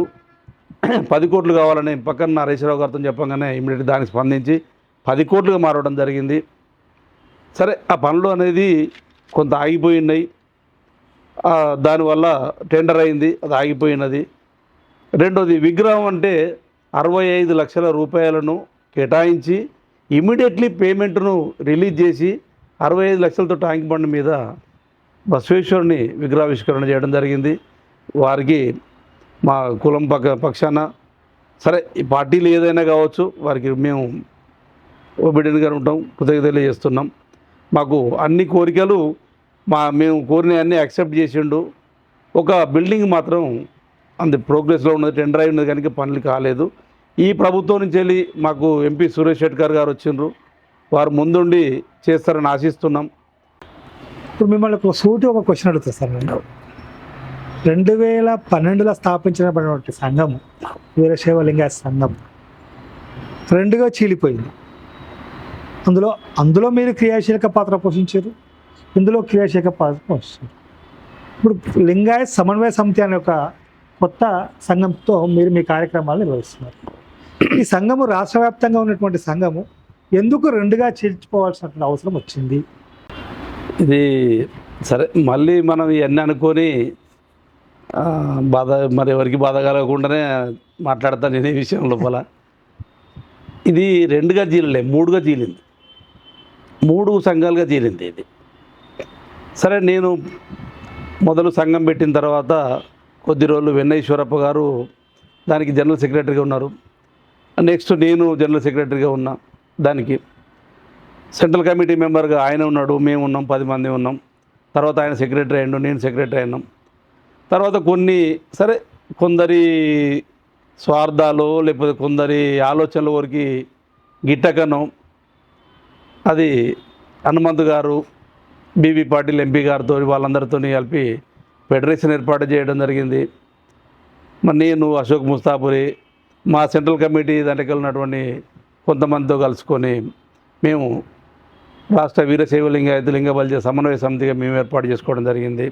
10 కోట్లు కావాలని పక్కన నరేశ్వరరావు గారితో చెప్పగానే ఇమ్మీడియట్ దానికి స్పందించి 10 కోట్లుగా మారడం జరిగింది. సరే ఆ పనులు అనేది కొంత ఆగిపోయినాయి. దానివల్ల టెండర్ అయింది, అది ఆగిపోయినది. రెండోది విగ్రహం అంటే 65 లక్షల రూపాయలను కేటాయించి ఇమ్మీడియట్లీ పేమెంట్ను రిలీజ్ చేసి 65 లక్షలతో ట్యాంక్ బండ్ మీద బసవేశ్వరుని విగ్రహావిష్కరణ చేయడం జరిగింది. వారికి మా కులం పక్షాన సరే ఈ పార్టీలు ఏదైనా కావచ్చు వారికి మేము ఒబిడియన్గా ఉంటాం, కృతజ్ఞతలు చేస్తున్నాం. మాకు అన్ని కోరికలు మేము కోరిన అన్నీ యాక్సెప్ట్ చేసిండు. ఒక బిల్డింగ్ మాత్రం అంత ప్రోగ్రెస్లో ఉన్నది, టెండర్ అయి ఉన్నది కనుక పనులు కాలేదు. ఈ ప్రభుత్వం నుంచి వెళ్ళి మాకు ఎంపీ సురేష్ షెట్కర్ గారు వచ్చిండ్రు, వారు ముందుండి చేస్తారని ఆశిస్తున్నాం. ఇప్పుడు మిమ్మల్ని ఒక క్వశ్చన్ అడుగుతా సార్. నేను 2012లో స్థాపించబడినటువంటి సంఘము వీరశైవ లింగాయత సంఘం 2గా చీలిపోయింది. అందులో మీరు క్రియాశీలక పాత్ర పోషించారు, ఇందులో క్రియాశీలక పాత్ర పోషించారు. ఇప్పుడు లింగాయత సమన్వయ సమితి అనే ఒక కొత్త సంఘంతో మీరు మీ కార్యక్రమాలు నిర్వహిస్తున్నారు. ఈ సంఘము రాష్ట్ర వ్యాప్తంగా ఉన్నటువంటి సంఘము ఎందుకు 2గా చీల్చిపోవాల్సినటువంటి అవసరం వచ్చింది? ఇది సరే మళ్ళీ మనం ఇవన్నీ అనుకొని బాధ మరి ఎవరికి బాధ కలగకుండానే మాట్లాడతాను నేను ఈ విషయం లోపల. ఇది 2గా చీలలే, 3గా చీలింది, 3 సంఘాలుగా చీలింది ఇది. సరే నేను మొదలు సంఘం పెట్టిన తర్వాత కొద్ది రోజులు వెన్నైశ్వరప్ప గారు దానికి జనరల్ సెక్రటరీగా ఉన్నారు. నెక్స్ట్ నేను జనరల్ సెక్రటరీగా ఉన్నా. దానికి సెంట్రల్ కమిటీ మెంబర్గా ఆయన ఉన్నాడు, మేము ఉన్నాం, 10 మంది ఉన్నాం. తర్వాత ఆయన సెక్రటరీ అయ్యాడు, నేను సెక్రటరీ అయినాం. తర్వాత కొన్ని సరే కొందరి స్వార్థాలు లేకపోతే కొందరి ఆలోచనల వరకు గిట్టకను అది హనుమంత్ గారు, బీబీ పాటిల్ ఎంపీ గారితో వాళ్ళందరితో కలిపి ఫెడరేషన్ ఏర్పాటు చేయడం జరిగింది. మరి నేను అశోక్ ముస్తాపూరి మా సెంట్రల్ కమిటీ దాంట్లో ఉన్నటువంటి కొంతమందితో కలుసుకొని మేము రాష్ట్ర వీరశైవ లింగాయత లింగ బలిజ సమన్వయ సమితిగా మేము ఏర్పాటు చేసుకోవడం జరిగింది.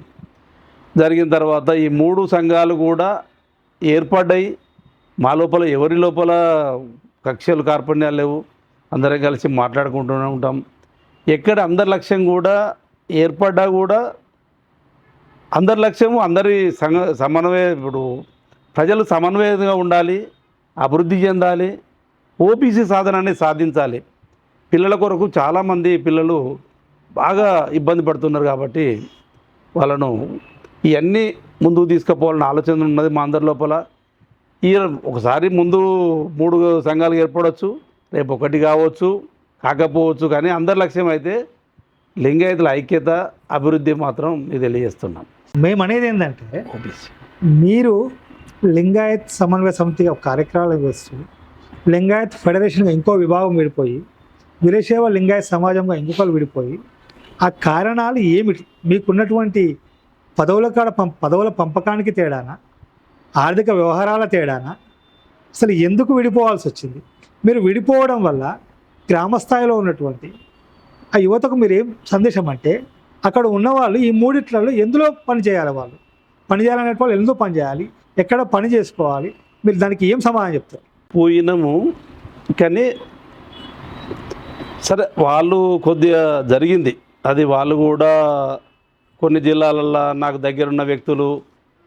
జరిగిన తర్వాత ఈ 3 సంఘాలు కూడా ఏర్పడ్డాయి. మా లోపల ఎవరి లోపల కక్షలు కార్పణ్యాలు లేవు, అందరం కలిసి మాట్లాడుకుంటూనే ఉంటాం. ఎక్కడ అందరి లక్ష్యం కూడా ఏర్పడ్డా కూడా అందరి లక్ష్యము అందరి ఇప్పుడు ప్రజలు సమన్వయంగా ఉండాలి, అభివృద్ధి చెందాలి, ఓబీసీ సాధనాన్ని సాధించాలి. పిల్లల కొరకు చాలామంది పిల్లలు బాగా ఇబ్బంది పడుతున్నారు కాబట్టి వాళ్ళను ఇవన్నీ ముందుకు తీసుకుపోవాలన్న ఆలోచన ఉన్నది మా అందరి లోపల. ఒకసారి ముందు 3 సంఘాలు ఏర్పడవచ్చు, రేపు 1 కావచ్చు, కాకపోవచ్చు, కానీ అందరి లక్ష్యం అయితే లింగాయతుల ఐక్యత, అభివృద్ధి మాత్రం ఇది తెలియజేస్తున్నాం. మేము అనేది ఏంటంటే మీరు లింగాయత్ సమన్వయ సమితిగా ఒక కార్యక్రమాలు నిర్వహిస్తూ లింగాయత్ ఫెడరేషన్గా ఇంకో విభాగం విడిపోయి వీరశైవ లింగాయత్ సమాజంగా ఇంకొకరు విడిపోయి ఆ కారణాలు ఏమిటి? మీకున్నటువంటి పదవుల పంపకానికి తేడానా, ఆర్థిక వ్యవహారాల తేడానా, అసలు ఎందుకు విడిపోవాల్సి వచ్చింది? మీరు విడిపోవడం వల్ల గ్రామస్థాయిలో ఉన్నటువంటి ఆ యువతకు మీరు ఏం సందేశం అంటే అక్కడ ఉన్నవాళ్ళు ఈ 3 ఎందులో పని చేయాలి, వాళ్ళు పని చేయాలనే వాళ్ళు ఎందులో పని చేయాలి, ఎక్కడ పని చేసుకోవాలి, మీరు దానికి ఏం సమాధానం చెప్తారు? పోయినాము కానీ సరే వాళ్ళు కొద్దిగా జరిగింది అది. వాళ్ళు కూడా కొన్ని జిల్లాలల్లో నాకు దగ్గరున్న వ్యక్తులు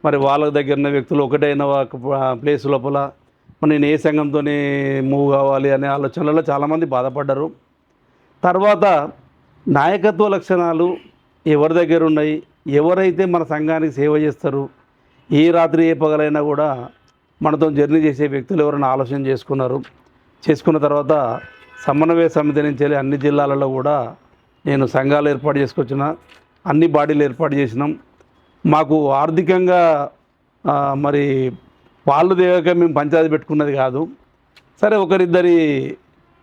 మరి వాళ్ళకు దగ్గరున్న వ్యక్తులు ఒకటైన ప్లేస్ లోపల మరి నేను ఏ సంఘంతో మూవ్ కావాలి అనే ఆలోచనలలో చాలామంది బాధపడ్డారు. తర్వాత నాయకత్వ లక్షణాలు ఎవరి దగ్గర ఉన్నాయి, ఎవరైతే మన సంఘానికి సేవ చేస్తారు, ఏ రాత్రి ఏ పగలైనా కూడా మనతో జర్నీ చేసే వ్యక్తులు ఎవరైనా ఆలోచన చేసుకున్న తర్వాత సమన్వయ సమితి నుంచి వెళ్ళి అన్ని జిల్లాలలో కూడా నేను సంఘాలు ఏర్పాటు చేసుకొచ్చిన, అన్ని బాడీలు ఏర్పాటు చేసినాం. మాకు ఆర్థికంగా మరి వాళ్ళు దేవక మేము పంచాయతీ పెట్టుకున్నది కాదు, సరే ఒకరిద్దరి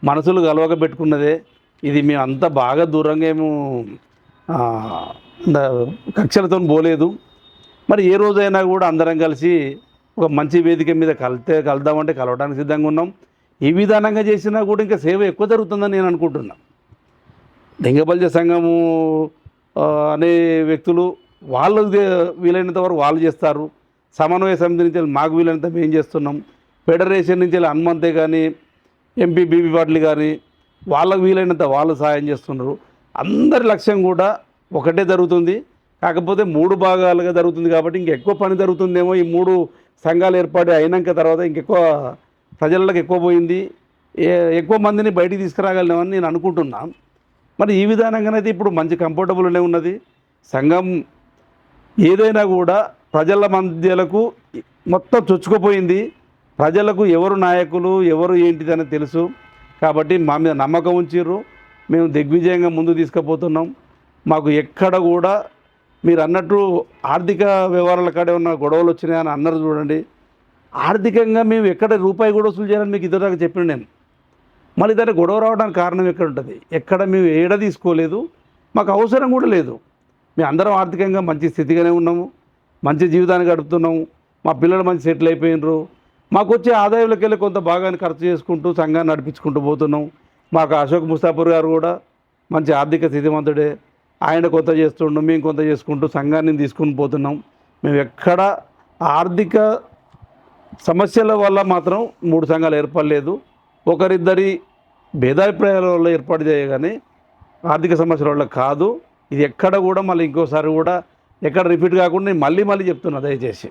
మనసులు కలవక పెట్టుకున్నదే. ఇది మేము అంత బాగా దూరంగా ఏమో కక్షలతో పోలేదు. మరి ఏ రోజైనా కూడా అందరం కలిసి ఒక మంచి వేదిక మీద కలుద్దామంటే కలవడానికి సిద్ధంగా ఉన్నాం. ఈ విధానంగా చేసినా కూడా ఇంకా సేవ ఎక్కువ జరుగుతుందని నేను అనుకుంటున్నా. లింగబలిజ సంఘము అనే వ్యక్తులు వాళ్ళు వీలైనంత వరకు వాళ్ళు చేస్తారు. సమన్వయ సమితి నుంచి మాకు వీలైనంత మేము చేస్తున్నాం. ఫెడరేషన్ నుంచి హనుమంతే కానీ ఎంపీ బీబీ పాటిల్ కానీ వాళ్ళకు వీలైనంత వాళ్ళు సహాయం చేస్తున్నారు. అందరి లక్ష్యం కూడా ఒకటే జరుగుతుంది. కాకపోతే 3 భాగాలుగా జరుగుతుంది కాబట్టి ఇంకెక్కువ పని జరుగుతుందేమో. ఈ 3 సంఘాలు ఏర్పాటు అయినాక తర్వాత ఇంకెక్కువ ప్రజలకు ఎక్కువ పోయింది, ఎక్కువ మందిని బయటికి తీసుకురాగలమని నేను అనుకుంటున్నాను. మరి ఈ విధానంగానైతే ఇప్పుడు మంచి కంఫర్టబుల్నే ఉన్నది. సంఘం ఏదైనా కూడా ప్రజల మధ్యలకు మొత్తం చొచ్చుకుపోయింది. ప్రజలకు ఎవరు నాయకులు ఎవరు ఏంటిదని తెలుసు కాబట్టి మా మీద నమ్మకం ఉంచిర్రు. మేము దిగ్విజయంగా ముందు తీసుకుపోతున్నాం. మాకు ఎక్కడ కూడా మీరు అన్నట్టు ఆర్థిక వ్యవహారాల కాడే ఉన్న గొడవలు వచ్చినాయని అన్నారు చూడండి. ఆర్థికంగా మేము ఎక్కడ రూపాయి కూడా వసూలు చేయాలని మీకు ఇద్దరు దాకా చెప్పిన నేను. మళ్ళీ దాన్ని గొడవ రావడానికి కారణం ఎక్కడ ఉంటుంది? ఎక్కడ మేము ఏడ తీసుకోలేదు, మాకు అవసరం కూడా లేదు. మేము అందరం ఆర్థికంగా మంచి స్థితిగానే ఉన్నాము, మంచి జీవితాన్ని గడుపుతున్నాము. మా పిల్లలు మంచి సెటిల్ అయిపోయినరు. మాకు వచ్చే ఆదాయంలోకి వెళ్ళి కొంత భాగాన్ని ఖర్చు చేసుకుంటూ సంఘాన్ని నడిపించుకుంటూ పోతున్నాం. మాకు అశోక్ ముస్తాఫర్ గారు కూడా మంచి ఆర్థిక స్థితిమంతుడే. ఆయన కొంత చేస్తుండు, మేము కొంత చేసుకుంటూ సంఘాన్ని తీసుకుని పోతున్నాం. మేము ఎక్కడ ఆర్థిక సమస్యల వల్ల మాత్రం 3 సంఘాలు ఏర్పడలేదు. ఒకరిద్దరి భేదాభిప్రాయాల వల్ల ఏర్పాటు చేయగానే ఆర్థిక సమస్యల వల్ల కాదు. ఇది ఎక్కడ కూడా మళ్ళీ ఇంకోసారి కూడా ఎక్కడ రిపీట్ కాకుండా నేను మళ్ళీ చెప్తున్నా దయచేసి.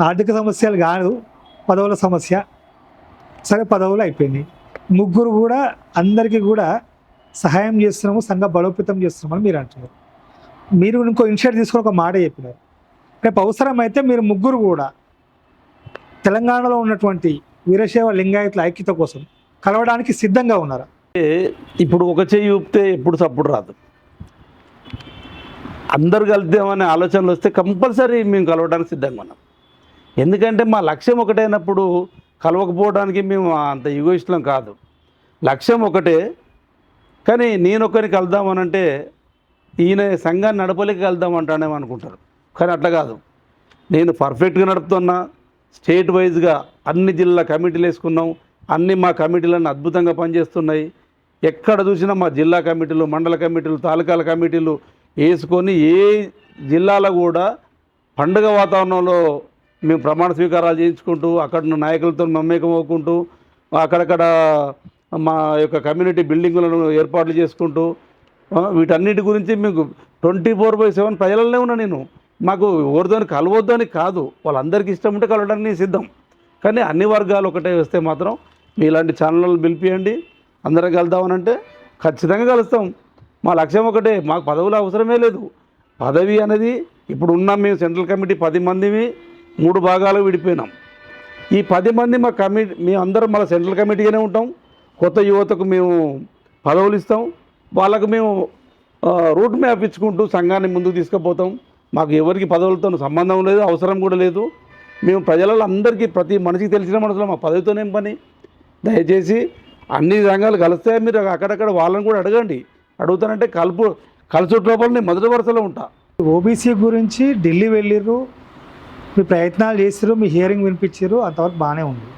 ఆర్థిక సమస్యలు కాదు, పదవుల సమస్య. సరే, పదవులు అయిపోయినాయి. ముగ్గురు కూడా అందరికీ కూడా సహాయం చేస్తున్నాము, సంఘ బలోపేతం చేస్తున్నామని మీరు అంటున్నారు. మీరు ఇంకో ఇనిషియేటివ్ తీసుకొని ఒక మాట చెప్పినారు. రేపు అవసరమైతే మీరు ముగ్గురు కూడా తెలంగాణలో ఉన్నటువంటి వీరశైవ లింగాయతుల ఐక్యత కోసం కలవడానికి సిద్ధంగా ఉన్నారా? ఇప్పుడు ఒక చెయ్యి ఊపితే ఎప్పుడు సప్పుడు రాదు. అందరు కలుద్దామనే ఆలోచనలు వస్తే కంపల్సరీ మేము కలవడానికి సిద్ధంగా ఉన్నాం. ఎందుకంటే మా లక్ష్యం ఒకటైనప్పుడు కలవకపోవడానికి మేము అంత ఈగోయిస్టులం కాదు. లక్ష్యం ఒకటే. కానీ నేను ఒకరిని కలుద్దామనంటే ఈయన సంఘాన్ని నడపలేక కలుద్దామంటానేమో అనుకుంటారు. కానీ అట్లా కాదు. నేను పర్ఫెక్ట్గా నడుపుతున్నా. స్టేట్ వైజ్గా అన్ని జిల్లా కమిటీలు వేసుకున్నాం. అన్ని మా కమిటీలన్నీ అద్భుతంగా పనిచేస్తున్నాయి. ఎక్కడ చూసినా మా జిల్లా కమిటీలు, మండల కమిటీలు, తాలూకాల కమిటీలు వేసుకొని ఏ జిల్లాలో కూడా పండుగ వాతావరణంలో మేము ప్రమాణ స్వీకారాలు చేయించుకుంటూ అక్కడ ఉన్న నాయకులతో మమేకం అవ్వుకుంటూ అక్కడక్కడ మా యొక్క కమ్యూనిటీ బిల్డింగులను ఏర్పాట్లు చేసుకుంటూ వీటన్నిటి గురించి మీకు 24/7 ప్రజలనే ఉన్నా నేను. మాకు ఎవరితోని కలవద్దని కాదు, వాళ్ళందరికీ ఇష్టం ఉంటే కలవడానికి సిద్ధం. కానీ అన్ని వర్గాలు ఒకటే వస్తే మాత్రం మీలాంటి ఛానళ్ళను పిలిపియండి, అందరం కలుద్దామనంటే ఖచ్చితంగా కలుస్తాం. మా లక్ష్యం ఒకటే. మాకు పదవులు అవసరమే లేదు. పదవి అనేది ఇప్పుడు ఉన్నాం మేము సెంట్రల్ కమిటీ 10 మందివి 3 భాగాలు విడిపోయినాం. ఈ 10 మంది మా కమిటీ మేము అందరం మళ్ళీ సెంట్రల్ కమిటీగానే ఉంటాం. కొత్త యువతకు మేము పదవులు ఇస్తాం. వాళ్ళకు మేము రూట్ మ్యాప్ ఇచ్చుకుంటూ సంఘాన్ని ముందుకు తీసుకుపోతాం. మాకు ఎవరికి పదవులతో సంబంధం లేదు, అవసరం కూడా లేదు. మేము ప్రజలలో అందరికీ ప్రతి మనిషికి తెలిసిన మనసులో మా పదవితోనేం పని. దయచేసి అన్ని సంఘాలు కలిస్తే మీరు అక్కడక్కడ వాళ్ళని కూడా అడగండి. అడుగుతానంటే కలుసుట్ లోపల నేను మొదటి వరుసలో ఉంటా. ఓబీసీ గురించి ఢిల్లీ వెళ్ళిర్రు, మీ ప్రయత్నాలు చేసిర్రు, మీ హియరింగ్ వినిపించారు, అంతవరకు బాగానే ఉంది.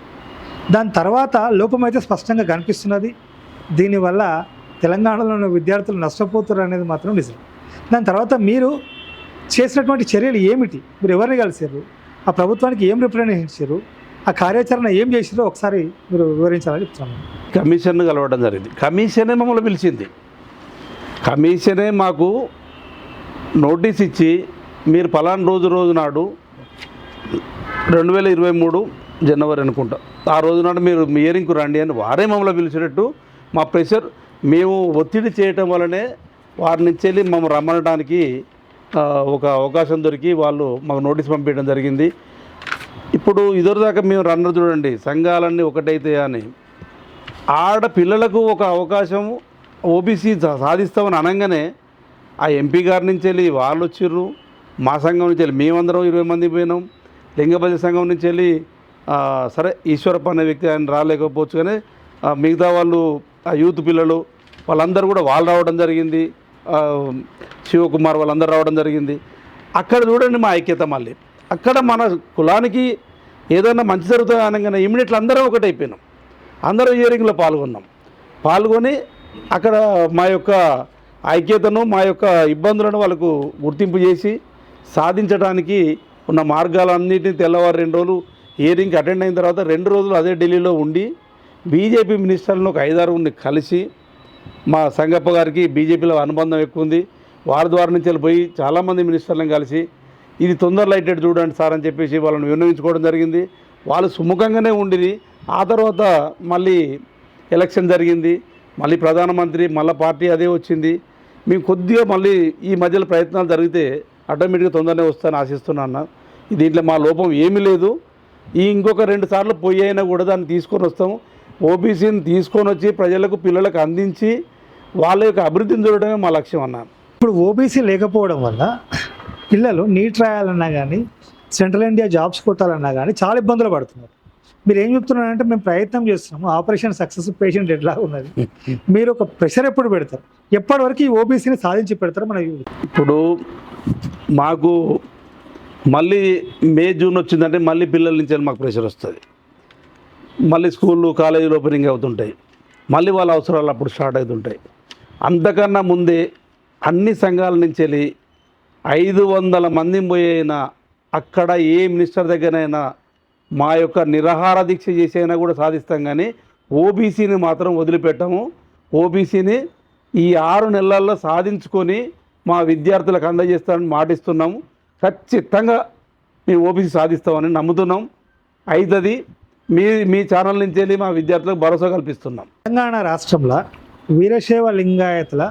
దాని తర్వాత లోపం అయితే స్పష్టంగా కనిపిస్తున్నది. దీనివల్ల తెలంగాణలో ఉన్న విద్యార్థులు నష్టపోతారు అనేది మాత్రం నిజం. దాని తర్వాత మీరు చేసినటువంటి చర్యలు ఏమిటి? మీరు ఎవరిని కలిసారు? ఆ ప్రభుత్వానికి ఏం రిప్రజెంట్ ఇచ్చారు? ఆ కార్యాచరణ ఏం చేసిరో ఒకసారి మీరు వివరించాలని చెప్తున్నాను. కమిషన్ను కలవడం జరిగింది. కమిషనే మమ్మల్ని పిలిచింది. కమిషనే మాకు నోటీస్ ఇచ్చి మీరు పలానా రోజు నాడు 2023 జనవరి అనుకుంటా, ఆ రోజు నాడు మీరు హియరింగ్కు రండి అని వారే మమ్మల్ని పిలిచినట్టు మా ప్రెషర్ మేము ఒత్తిడి చేయటం వల్లనే వారి నుంచి వెళ్ళి మమ్మల్ని రమ్మనడానికి ఒక అవకాశం దొరికి వాళ్ళు మాకు నోటీస్ పంపించడం జరిగింది. ఇప్పుడు ఇదివరదాకా మేము రన్నర్ చూడండి సంఘాలన్నీ ఒకటైతే అని ఆడపిల్లలకు ఒక అవకాశం ఓబీసీ సాధిస్తామని అనగానే ఆ ఎంపీ గారి నుంచి వెళ్ళి వాళ్ళు వచ్చిర్రు. మా సంఘం నుంచి వెళ్ళి మేమందరం 20 మంది పోయినాం. లింగబలి సంఘం నుంచి వెళ్ళి సరే ఈశ్వరప్ప అనే వ్యక్తి ఆయన రాలేకపోవచ్చు, కానీ మిగతా వాళ్ళు ఆ యూత్ పిల్లలు వాళ్ళందరూ కూడా వాళ్ళు రావడం జరిగింది. శివకుమార్ వాళ్ళందరూ రావడం జరిగింది. అక్కడ చూడండి మా ఐక్యత. మళ్ళీ అక్కడ మన కులానికి ఏదైనా మంచి జరుగుతుంది అనగానే ఇమ్మీడియట్లీ అందరం ఒకటైపోయినాం, అందరూ హియరింగ్లో పాల్గొని అక్కడ మా యొక్క ఐక్యతను, మా యొక్క ఇబ్బందులను వాళ్ళకు గుర్తింపు చేసి సాధించడానికి ఉన్న మార్గాలన్నింటినీ తెల్లవారు 2 రోజులు హియరింగ్కి అటెండ్ అయిన తర్వాత 2 రోజులు అదే ఢిల్లీలో ఉండి బీజేపీ మినిస్టర్లను ఒక 5-6 కలిసి, మా సంగప్ప గారికి బీజేపీలో అనుబంధం ఎక్కువ ఉంది, వారి ద్వారా నుంచి వెళ్ళిపోయి చాలామంది మినిస్టర్లను కలిసి ఇది తొందరలో అయ్యేటట్టు చూడండి సార్ అని చెప్పేసి వాళ్ళని విన్నవించుకోవడం జరిగింది. వాళ్ళు సుముఖంగానే ఉండిది. ఆ తర్వాత మళ్ళీ ఎలక్షన్ జరిగింది, మళ్ళీ ప్రధానమంత్రి, మళ్ళీ పార్టీ అదే వచ్చింది. మేము కొద్దిగా మళ్ళీ ఈ మధ్యలో ప్రయత్నాలు జరిగితే ఆటోమేటిక్గా తొందరనే వస్తాను ఆశిస్తున్నాను. దీంట్లో మా లోపం ఏమీ లేదు. ఇంకొక 2 సార్లు పోయి అయినా కూడా దాన్ని తీసుకొని వస్తాము. ఓబీసీని తీసుకొని వచ్చి ప్రజలకు, పిల్లలకు అందించి వాళ్ళ యొక్క అభివృద్ధిని చూడడమే మా లక్ష్యం అన్నాను. ఇప్పుడు ఓబీసీ లేకపోవడం వల్ల పిల్లలు నీట్ రాయాలన్నా కానీ, సెంట్రల్ ఇండియా జాబ్స్ కొట్టాలన్నా కానీ చాలా ఇబ్బందులు పడుతున్నారు. మీరు ఏం చెప్తున్నారంటే మేము ప్రయత్నం చేస్తున్నాము, ఆపరేషన్ సక్సెస్ పేషెంట్ ఎట్లా ఉన్నది, మీరు ఒక ప్రెషర్ ఎప్పుడు పెడతారు, ఎప్పటి వరకు ఈ ఓబీసీని సాధించి పెడతారు? మన ఇప్పుడు మాకు మళ్ళీ మే, జూన్ వచ్చిందంటే మళ్ళీ పిల్లల నుంచి మాకు ప్రెషర్ వస్తుంది. మళ్ళీ స్కూళ్ళు, కాలేజీలు ఓపెనింగ్ అవుతుంటాయి, మళ్ళీ వాళ్ళ అవసరాలు అప్పుడు స్టార్ట్ అవుతుంటాయి. అంతకన్నా ముందే అన్ని సంఘాల నుంచి వెళ్ళి 500 మంది పోయినా అక్కడ ఏ మినిస్టర్ దగ్గరైనా మా యొక్క నిరాహార దీక్ష చేసైనా కూడా సాధిస్తాం, కానీ ఓబీసీని మాత్రం వదిలిపెట్టము. ఓబీసీని ఈ 6 నెలల్లో సాధించుకొని మా విద్యార్థులకు అందజేస్తామని మాటిస్తున్నాము. ఖచ్చితంగా మేము ఓబీసీ సాధిస్తామని నమ్ముతున్నాం. అవుతుంది. మీ ఛానల్ నుంచి వెళ్ళి మా విద్యార్థులకు భరోసా కల్పిస్తున్నాం. తెలంగాణ రాష్ట్రంలో వీరశైవ లింగాయతుల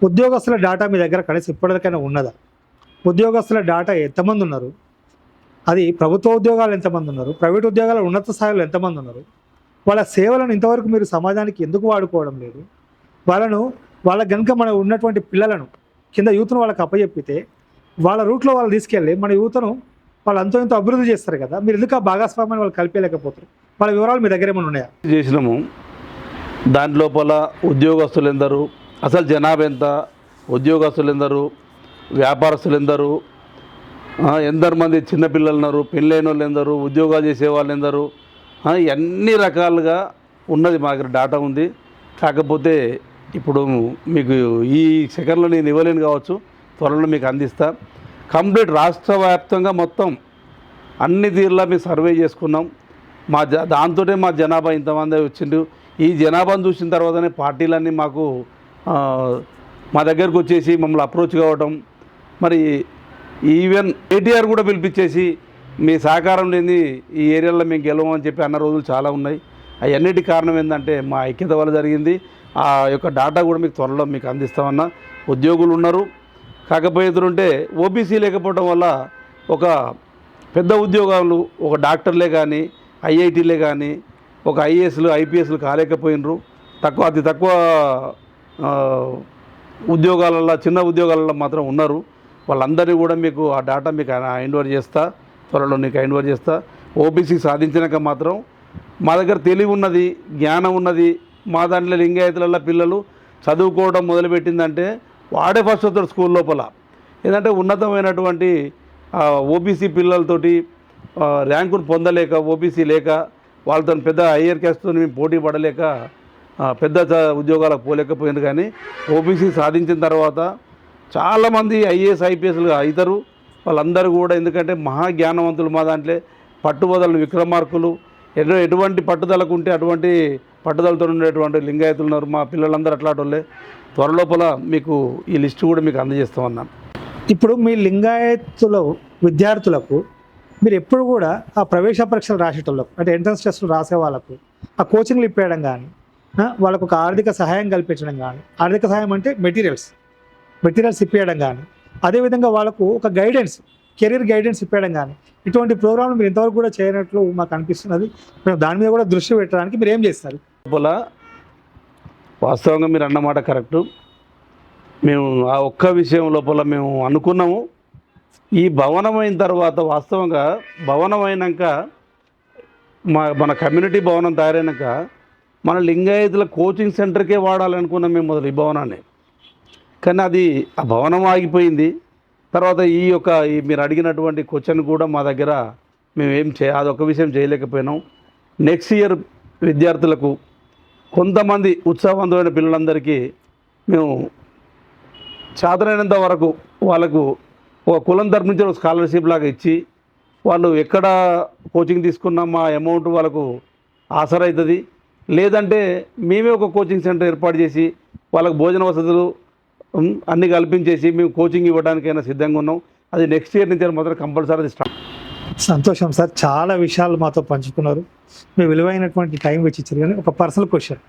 ఉద్యోగస్తుల డేటా మీ దగ్గర కనీసం ఇప్పటికైనా ఉన్నదా? ఉద్యోగస్తుల డేటా ఎంతమంది ఉన్నారు, అది ప్రభుత్వ ఉద్యోగాలు ఎంతమంది ఉన్నారు, ప్రైవేట్ ఉద్యోగాల ఉన్నత స్థాయిలో ఎంతమంది ఉన్నారు, వాళ్ళ సేవలను ఇంతవరకు మీరు సమాజానికి ఎందుకు వాడుకోవడం లేదు? వాళ్ళ కనుక మన ఉన్నటువంటి పిల్లలను కింద యూత్ను వాళ్ళకి అప్పచెప్పితే వాళ్ళ రూట్లో వాళ్ళు తీసుకెళ్ళి మన యూత్ను వాళ్ళు ఎంతో అభివృద్ధి చేస్తారు కదా, మీరు ఎందుకు ఆ భాగస్వామ్యాన్ని వాళ్ళు కలిపేయలేకపోతారు? వాళ్ళ వివరాలు మీ దగ్గర ఏమైనా ఉన్నాయా? చేసినాము. దాని లోపల ఉద్యోగస్తులు ఎందరు, అసలు జనాభా ఎంత, ఉద్యోగస్తులు ఎందరు, వ్యాపారస్తులు ఎందరు, ఎందరు మంది చిన్నపిల్లలు ఉన్నారు, పెళ్ళైన వాళ్ళు ఎందరు, ఉద్యోగాలు చేసే వాళ్ళు ఎందరు, అన్ని రకాలుగా ఉన్నది మా దగ్గర డేటా ఉంది. కాకపోతే ఇప్పుడు మీకు ఈ సెకండ్లో నేను ఇవ్వలేను కావచ్చు, త్వరలో మీకు అందిస్తా. కంప్లీట్ రాష్ట్ర వ్యాప్తంగా మొత్తం అన్ని తీరులా మేము సర్వే చేసుకున్నాం. దాంతోనే మా జనాభా ఇంతమంది వచ్చిండు. ఈ జనాభాను చూసిన తర్వాతనే పార్టీలన్నీ మాకు మా దగ్గరకు వచ్చేసి మమ్మల్ని అప్రోచ్ కావటం, మరి ఈవెన్ కేటీఆర్ కూడా పిలిపించేసి మీ సహకారం లేని ఈ ఏరియాలో మేము గెలవమని చెప్పి అన్న రోజులు చాలా ఉన్నాయి. అవన్నిటి కారణం ఏంటంటే మా ఐక్యత వల్ల జరిగింది. ఆ యొక్క డేటా కూడా మీకు త్వరలో మీకు అందిస్తామన్నా. ఉద్యోగులు ఉన్నారు, కాకపోతుంటే ఓబీసీ లేకపోవడం వల్ల ఒక పెద్ద ఉద్యోగాలు, ఒక డాక్టర్లే కానీ, ఐఐటీలే కానీ, ఒక ఐఏఎస్లు, ఐపీఎస్లు కాలేకపోయినరు. అతి తక్కువ ఉద్యోగాలలో, చిన్న ఉద్యోగాలలో మాత్రం ఉన్నారు. వాళ్ళందరినీ కూడా మీకు ఆ డేటా మీకు హ్యాండ్ ఓవర్ చేస్తా, త్వరలో నీకు హ్యాండ్ ఓవర్ చేస్తా. ఓబీసీ సాధించినాక మాత్రం మా దగ్గర తెలివి ఉన్నది, జ్ఞానం ఉన్నది. మా దాంట్లో లింగాయతులలో పిల్లలు చదువుకోవడం మొదలుపెట్టిందంటే వాడే ఫస్ట్ వస్తాడు స్కూల్ లోపల. ఏంటంటే ఉన్నతమైనటువంటి ఓబీసీ పిల్లలతోటి ర్యాంకును పొందలేక, ఓబీసీ లేక, వాళ్ళతో పెద్ద హయ్యర్ క్యాస్ట్తో మేము పోటీ పడలేక పెద్ద ఉద్యోగాలకు పోలేకపోయింది. కానీ ఓబీసీ సాధించిన తర్వాత చాలామంది ఐఏఎస్, ఐపీఎస్లు అవుతారు. వాళ్ళందరూ కూడా ఎందుకంటే మహాజ్ఞానవంతులు. మా దాంట్లో పట్టుబదలను విక్రమార్కులు, ఎటువంటి పట్టుదలకు ఉంటే అటువంటి పట్టుదలతో ఉండేటువంటి లింగాయతులు ఉన్నారు. మా పిల్లలందరూ అట్లాంటి వాళ్ళే. త్వరలోపల మీకు ఈ లిస్టు కూడా మీకు అందజేస్తామన్నాను. ఇప్పుడు మీ లింగాయతుల విద్యార్థులకు మీరు ఎప్పుడు కూడా ఆ ప్రవేశ పరీక్షలు రాసేటోళ్ళకు, అంటే ఎంట్రన్స్ టెస్టులు రాసే వాళ్ళకు ఆ కోచింగ్లు ఇప్పేయడం కానీ, వాళ్ళకు ఒక ఆర్థిక సహాయం కల్పించడం కానీ, ఆర్థిక సహాయం అంటే మెటీరియల్స్ ఇప్పేయడం కానీ, అదేవిధంగా వాళ్ళకు ఒక గైడెన్స్, కెరీర్ గైడెన్స్ ఇప్పేయడం కానీ, ఇటువంటి ప్రోగ్రాంలు మీరు ఇంతవరకు కూడా చేయనట్లు మాకు అనిపిస్తున్నది. మేము దాని మీద కూడా దృష్టి పెట్టడానికి మీరు ఏం చేస్తారు? లోపల వాస్తవంగా మీరు అన్నమాట కరెక్టు. మేము ఆ ఒక్క విషయం లోపల మేము అనుకున్నాము. ఈ భవనం అయిన తర్వాత వాస్తవంగా భవనం అయినాక మన కమ్యూనిటీ భవనం తయారైనాక మన లింగాయతుల కోచింగ్ సెంటర్కే వాడాలనుకున్నాం మేము మొదలు ఈ భవనాన్ని. కానీ అది ఆ భవనం ఆగిపోయింది. తర్వాత ఈ మీరు అడిగినటువంటి క్వశ్చన్ కూడా మా దగ్గర మేము అదొక విషయం చేయలేకపోయినాం. నెక్స్ట్ ఇయర్ విద్యార్థులకు కొంతమంది ఉత్సాహవంతమైన పిల్లలందరికీ మేము సాధారణంత వరకు వాళ్ళకు ఒక కులం తరపు నుంచి ఒక స్కాలర్షిప్ లాగా ఇచ్చి వాళ్ళు ఎక్కడ కోచింగ్ తీసుకున్నా మా అమౌంట్ వాళ్ళకు ఆసరా అవుతుంది. లేదంటే మేమే ఒక కోచింగ్ సెంటర్ ఏర్పాటు చేసి వాళ్ళకు భోజన వసతులు అన్నీ కల్పించేసి మేము కోచింగ్ ఇవ్వడానికైనా సిద్ధంగా ఉన్నాం. అది నెక్స్ట్ ఇయర్ నుంచి మాత్రం కంపల్సరీ స్టార్ట్. సంతోషం సార్, చాలా విషయాలు మాతో పంచుకున్నారు. మీ విలువైనటువంటి టైం వెచ్చిచ్చారు. కానీ ఒక పర్సనల్ క్వశ్చన్,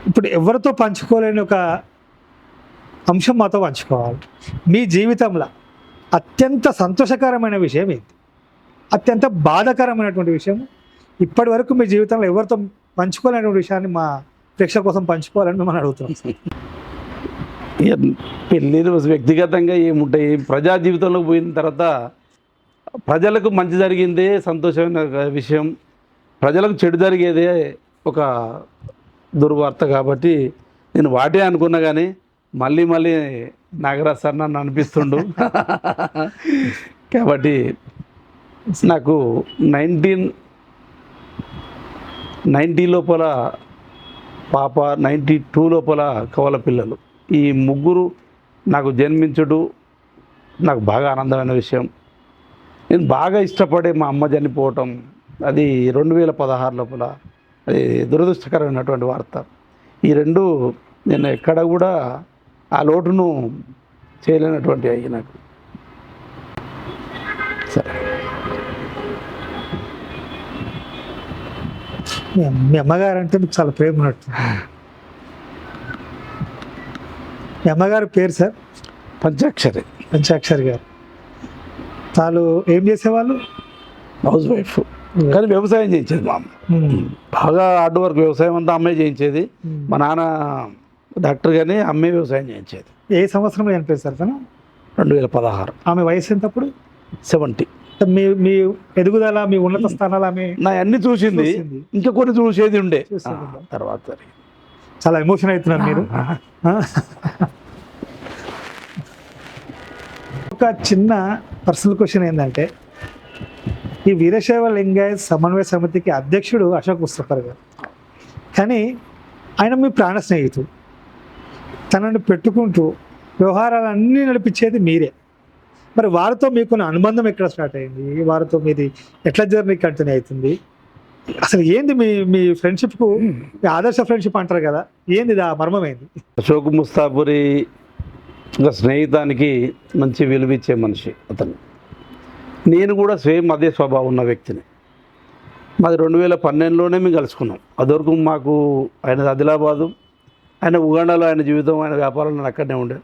ఇప్పుడు ఎవరితో పంచుకోలేని ఒక అంశం మాతో పంచుకోవాలి. మీ జీవితంలో అత్యంత సంతోషకరమైన విషయం ఏంటి? అత్యంత బాధాకరమైనటువంటి విషయం ఇప్పటి వరకు మీ జీవితంలో ఎవరితో పంచుకోలేనటువంటి విషయాన్ని మా ప్రేక్షకుల కోసం పంచుకోవాలని మిమ్మల్ని అడుగుతున్నాం. పెళ్ళి వ్యక్తిగతంగా ఏముంటాయి, ప్రజా జీవితంలో పోయిన తర్వాత ప్రజలకు మంచి జరిగిందే సంతోషమైన విషయం, ప్రజలకు చెడు జరిగేదే ఒక దుర్వార్త. కాబట్టి నేను వాటే అనుకున్నా కానీ మళ్ళీ నాగరాజ్ సార్ నన్ను అనిపిస్తుండు. కాబట్టి నాకు 1990 లోపల పాప, 92 లోపల కవల పిల్లలు, ఈ ముగ్గురు నాకు జన్మించుడు నాకు బాగా ఆనందమైన విషయం. నేను బాగా ఇష్టపడే మా అమ్మ చనిపోవటం అది 2016 లోపల, అది దురదృష్టకరమైనటువంటి వార్త. ఈ రెండు నేను ఎక్కడ కూడా ఆ లోటును చేయలేనటువంటి అయ్యి నాకు. సరే, మీ అమ్మగారు అంటే మీకు చాలా ప్రేమ ఉన్నట్టు. మీ అమ్మగారి పేరు సార్? పంచాక్షరి. పంచాక్షరి గారు తాను ఏం చేసేవాళ్ళు? హౌస్ వైఫ్, కానీ వ్యవసాయం చేయించేది మా అమ్మ. బాగా హార్డ్ వర్క్, వ్యవసాయం అంతా అమ్మే చేయించేది. మా నాన్న డాక్టర్, కానీ అమ్మే వ్యవసాయం చేయించేది. ఏ సంవత్సరంలో చనిపోయింది సార్ తను? 2016. ఆమె వయసు ఎంత అప్పుడు? 70. మీ ఎదుగుదల, మీ ఉన్నత స్థానాలు ఆమె నా అన్ని చూసింది, ఇంకా కొన్ని చూసేది ఉండే. తర్వాత చాలా ఎమోషన్ అవుతున్నారు మీరు. ఒక చిన్న పర్సనల్ క్వశ్చన్ ఏంటంటే, ఈ వీరశైవ లింగాయత్ సమన్వయ సమితికి అధ్యక్షుడు అశోక్ ముస్తఫర్ గారు, కానీ ఆయన మీ ప్రాణ స్నేహితుడు. తనని పెట్టుకుంటూ వ్యవహారాలన్నీ నడిపించేది మీరే. మరి వారితో మీకున్న అనుబంధం ఎక్కడ స్టార్ట్ అయింది? వారితో మీది ఎట్లా జర్నీ కంటిన్యూ అవుతుంది? అసలు ఏంది మీ ఫ్రెండ్షిప్కు, మీ ఆదర్శ ఫ్రెండ్షిప్ అంటారు కదా, ఏంది ఆ మర్మం ఏంది? అశోక్ ముస్తాఫురి ఒక స్నేహితానికి మంచి విలువిచ్చే మనిషి అతను. నేను కూడా సేమ్ అదే స్వభావం ఉన్న వ్యక్తిని. మాది 2012లోనే మేము కలుసుకున్నాం. అదివరకు మాకు ఆయన ఆదిలాబాదు, ఆయన ఉగాండాలో ఆయన జీవితం, ఆయన వ్యాపారాలు నేను అక్కడనే ఉండే.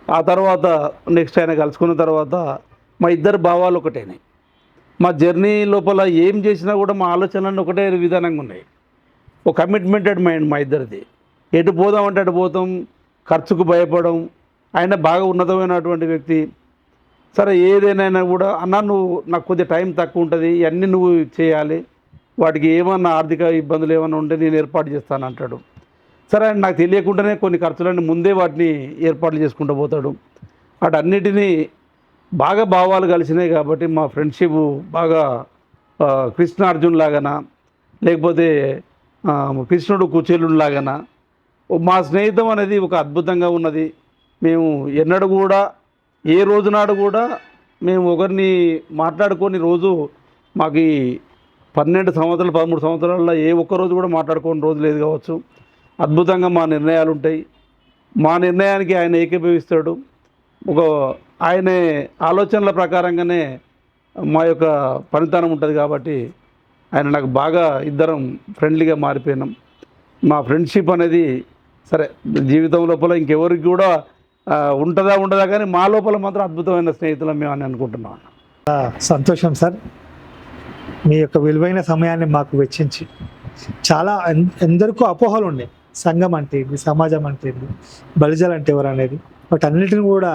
ఆ తర్వాత నెక్స్ట్ ఆయన కలుసుకున్న తర్వాత మా ఇద్దరు భావాలు ఒకటేనే. మా జర్నీ లోపల ఏం చేసినా కూడా మా ఆలోచనలన్నీ ఒకటే విధానంగా ఉన్నాయి. ఒక కమిట్మెంటెడ్ మైండ్ మా ఇద్దరిది. ఎటు పోదామంటే అటు పోతాం, ఖర్చుకు భయపడం. ఆయన బాగా ఉన్నతమైనటువంటి వ్యక్తి. సరే, ఏదైనా కూడా అన్న నువ్వు నాకు కొద్దిగా టైం తక్కువ ఉంటుంది, ఇవన్నీ నువ్వు చేయాలి, వాటికి ఏమన్నా ఆర్థిక ఇబ్బందులు ఏమైనా ఉంటే నేను ఏర్పాటు చేస్తాను అంటాడు. సరే, ఆయన నాకు తెలియకుండానే కొన్ని ఖర్చులన్నీ ముందే వాటిని ఏర్పాట్లు చేసుకుంటూ పోతాడు. వాటన్నిటినీ బాగా భావాలు కలిసినాయి. కాబట్టి మా ఫ్రెండ్షిప్ బాగా కృష్ణార్జున్ లాగానా, లేకపోతే కృష్ణుడు కుచేలుడు లాగానా మా స్నేహితం అనేది ఒక అద్భుతంగా ఉన్నది. మేము ఎన్నడూ కూడా, ఏ రోజునాడు కూడా మేము ఒకరిని మాట్లాడుకొని రోజు, మాకు ఈ 12 సంవత్సరాలు 13 సంవత్సరాల్లో ఏ ఒక్కరోజు కూడా మాట్లాడుకోని రోజు లేదు కావచ్చు. అద్భుతంగా మా నిర్ణయాలు ఉంటాయి. మా నిర్ణయానికి ఆయన ఏకీభవిస్తాడు. ఆయన ఆలోచనల ప్రకారంగానే మా యొక్క పనితనం ఉంటుంది. కాబట్టి ఆయన నాకు బాగా, ఇద్దరం ఫ్రెండ్లీగా మారిపోయినాం. మా ఫ్రెండ్షిప్ అనేది సరే జీవితం లోపల ఇంకెవరికి కూడా ఉండదా కానీ మా లోపల మాత్రం అద్భుతమైన స్నేహితులం మేము అని అనుకుంటున్నాం. సంతోషం సార్, మీ యొక్క విలువైన సమయాన్ని మాకు వెచ్చించి. చాలా ఎందరికో అపోహలు ఉన్నాయి, సంఘం అంటే ఏంటి, సమాజం అంటే ఏంటి, బలిజలు అంటే ఎవరు అనేది. వాటన్నిటిని కూడా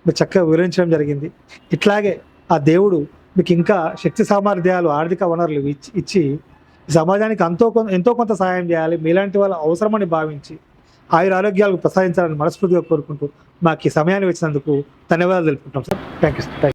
మీరు చక్కగా వివరించడం జరిగింది. ఇట్లాగే ఆ దేవుడు మీకు ఇంకా శక్తి సామర్థ్యాలు, ఆర్థిక వనరులు ఇచ్చి సమాజానికి ఎంతో కొంత సహాయం చేయాలి, మీలాంటి వాళ్ళ అవసరమని భావించి ఆయుర ఆరోగ్యాలకు ప్రసాదించాలని మనస్ఫూర్తిగా కోరుకుంటూ మాకు ఈ సమయాన్ని ఇచ్చినందుకు ధన్యవాదాలు తెలుపుకుంటాం సార్. Thank you sir.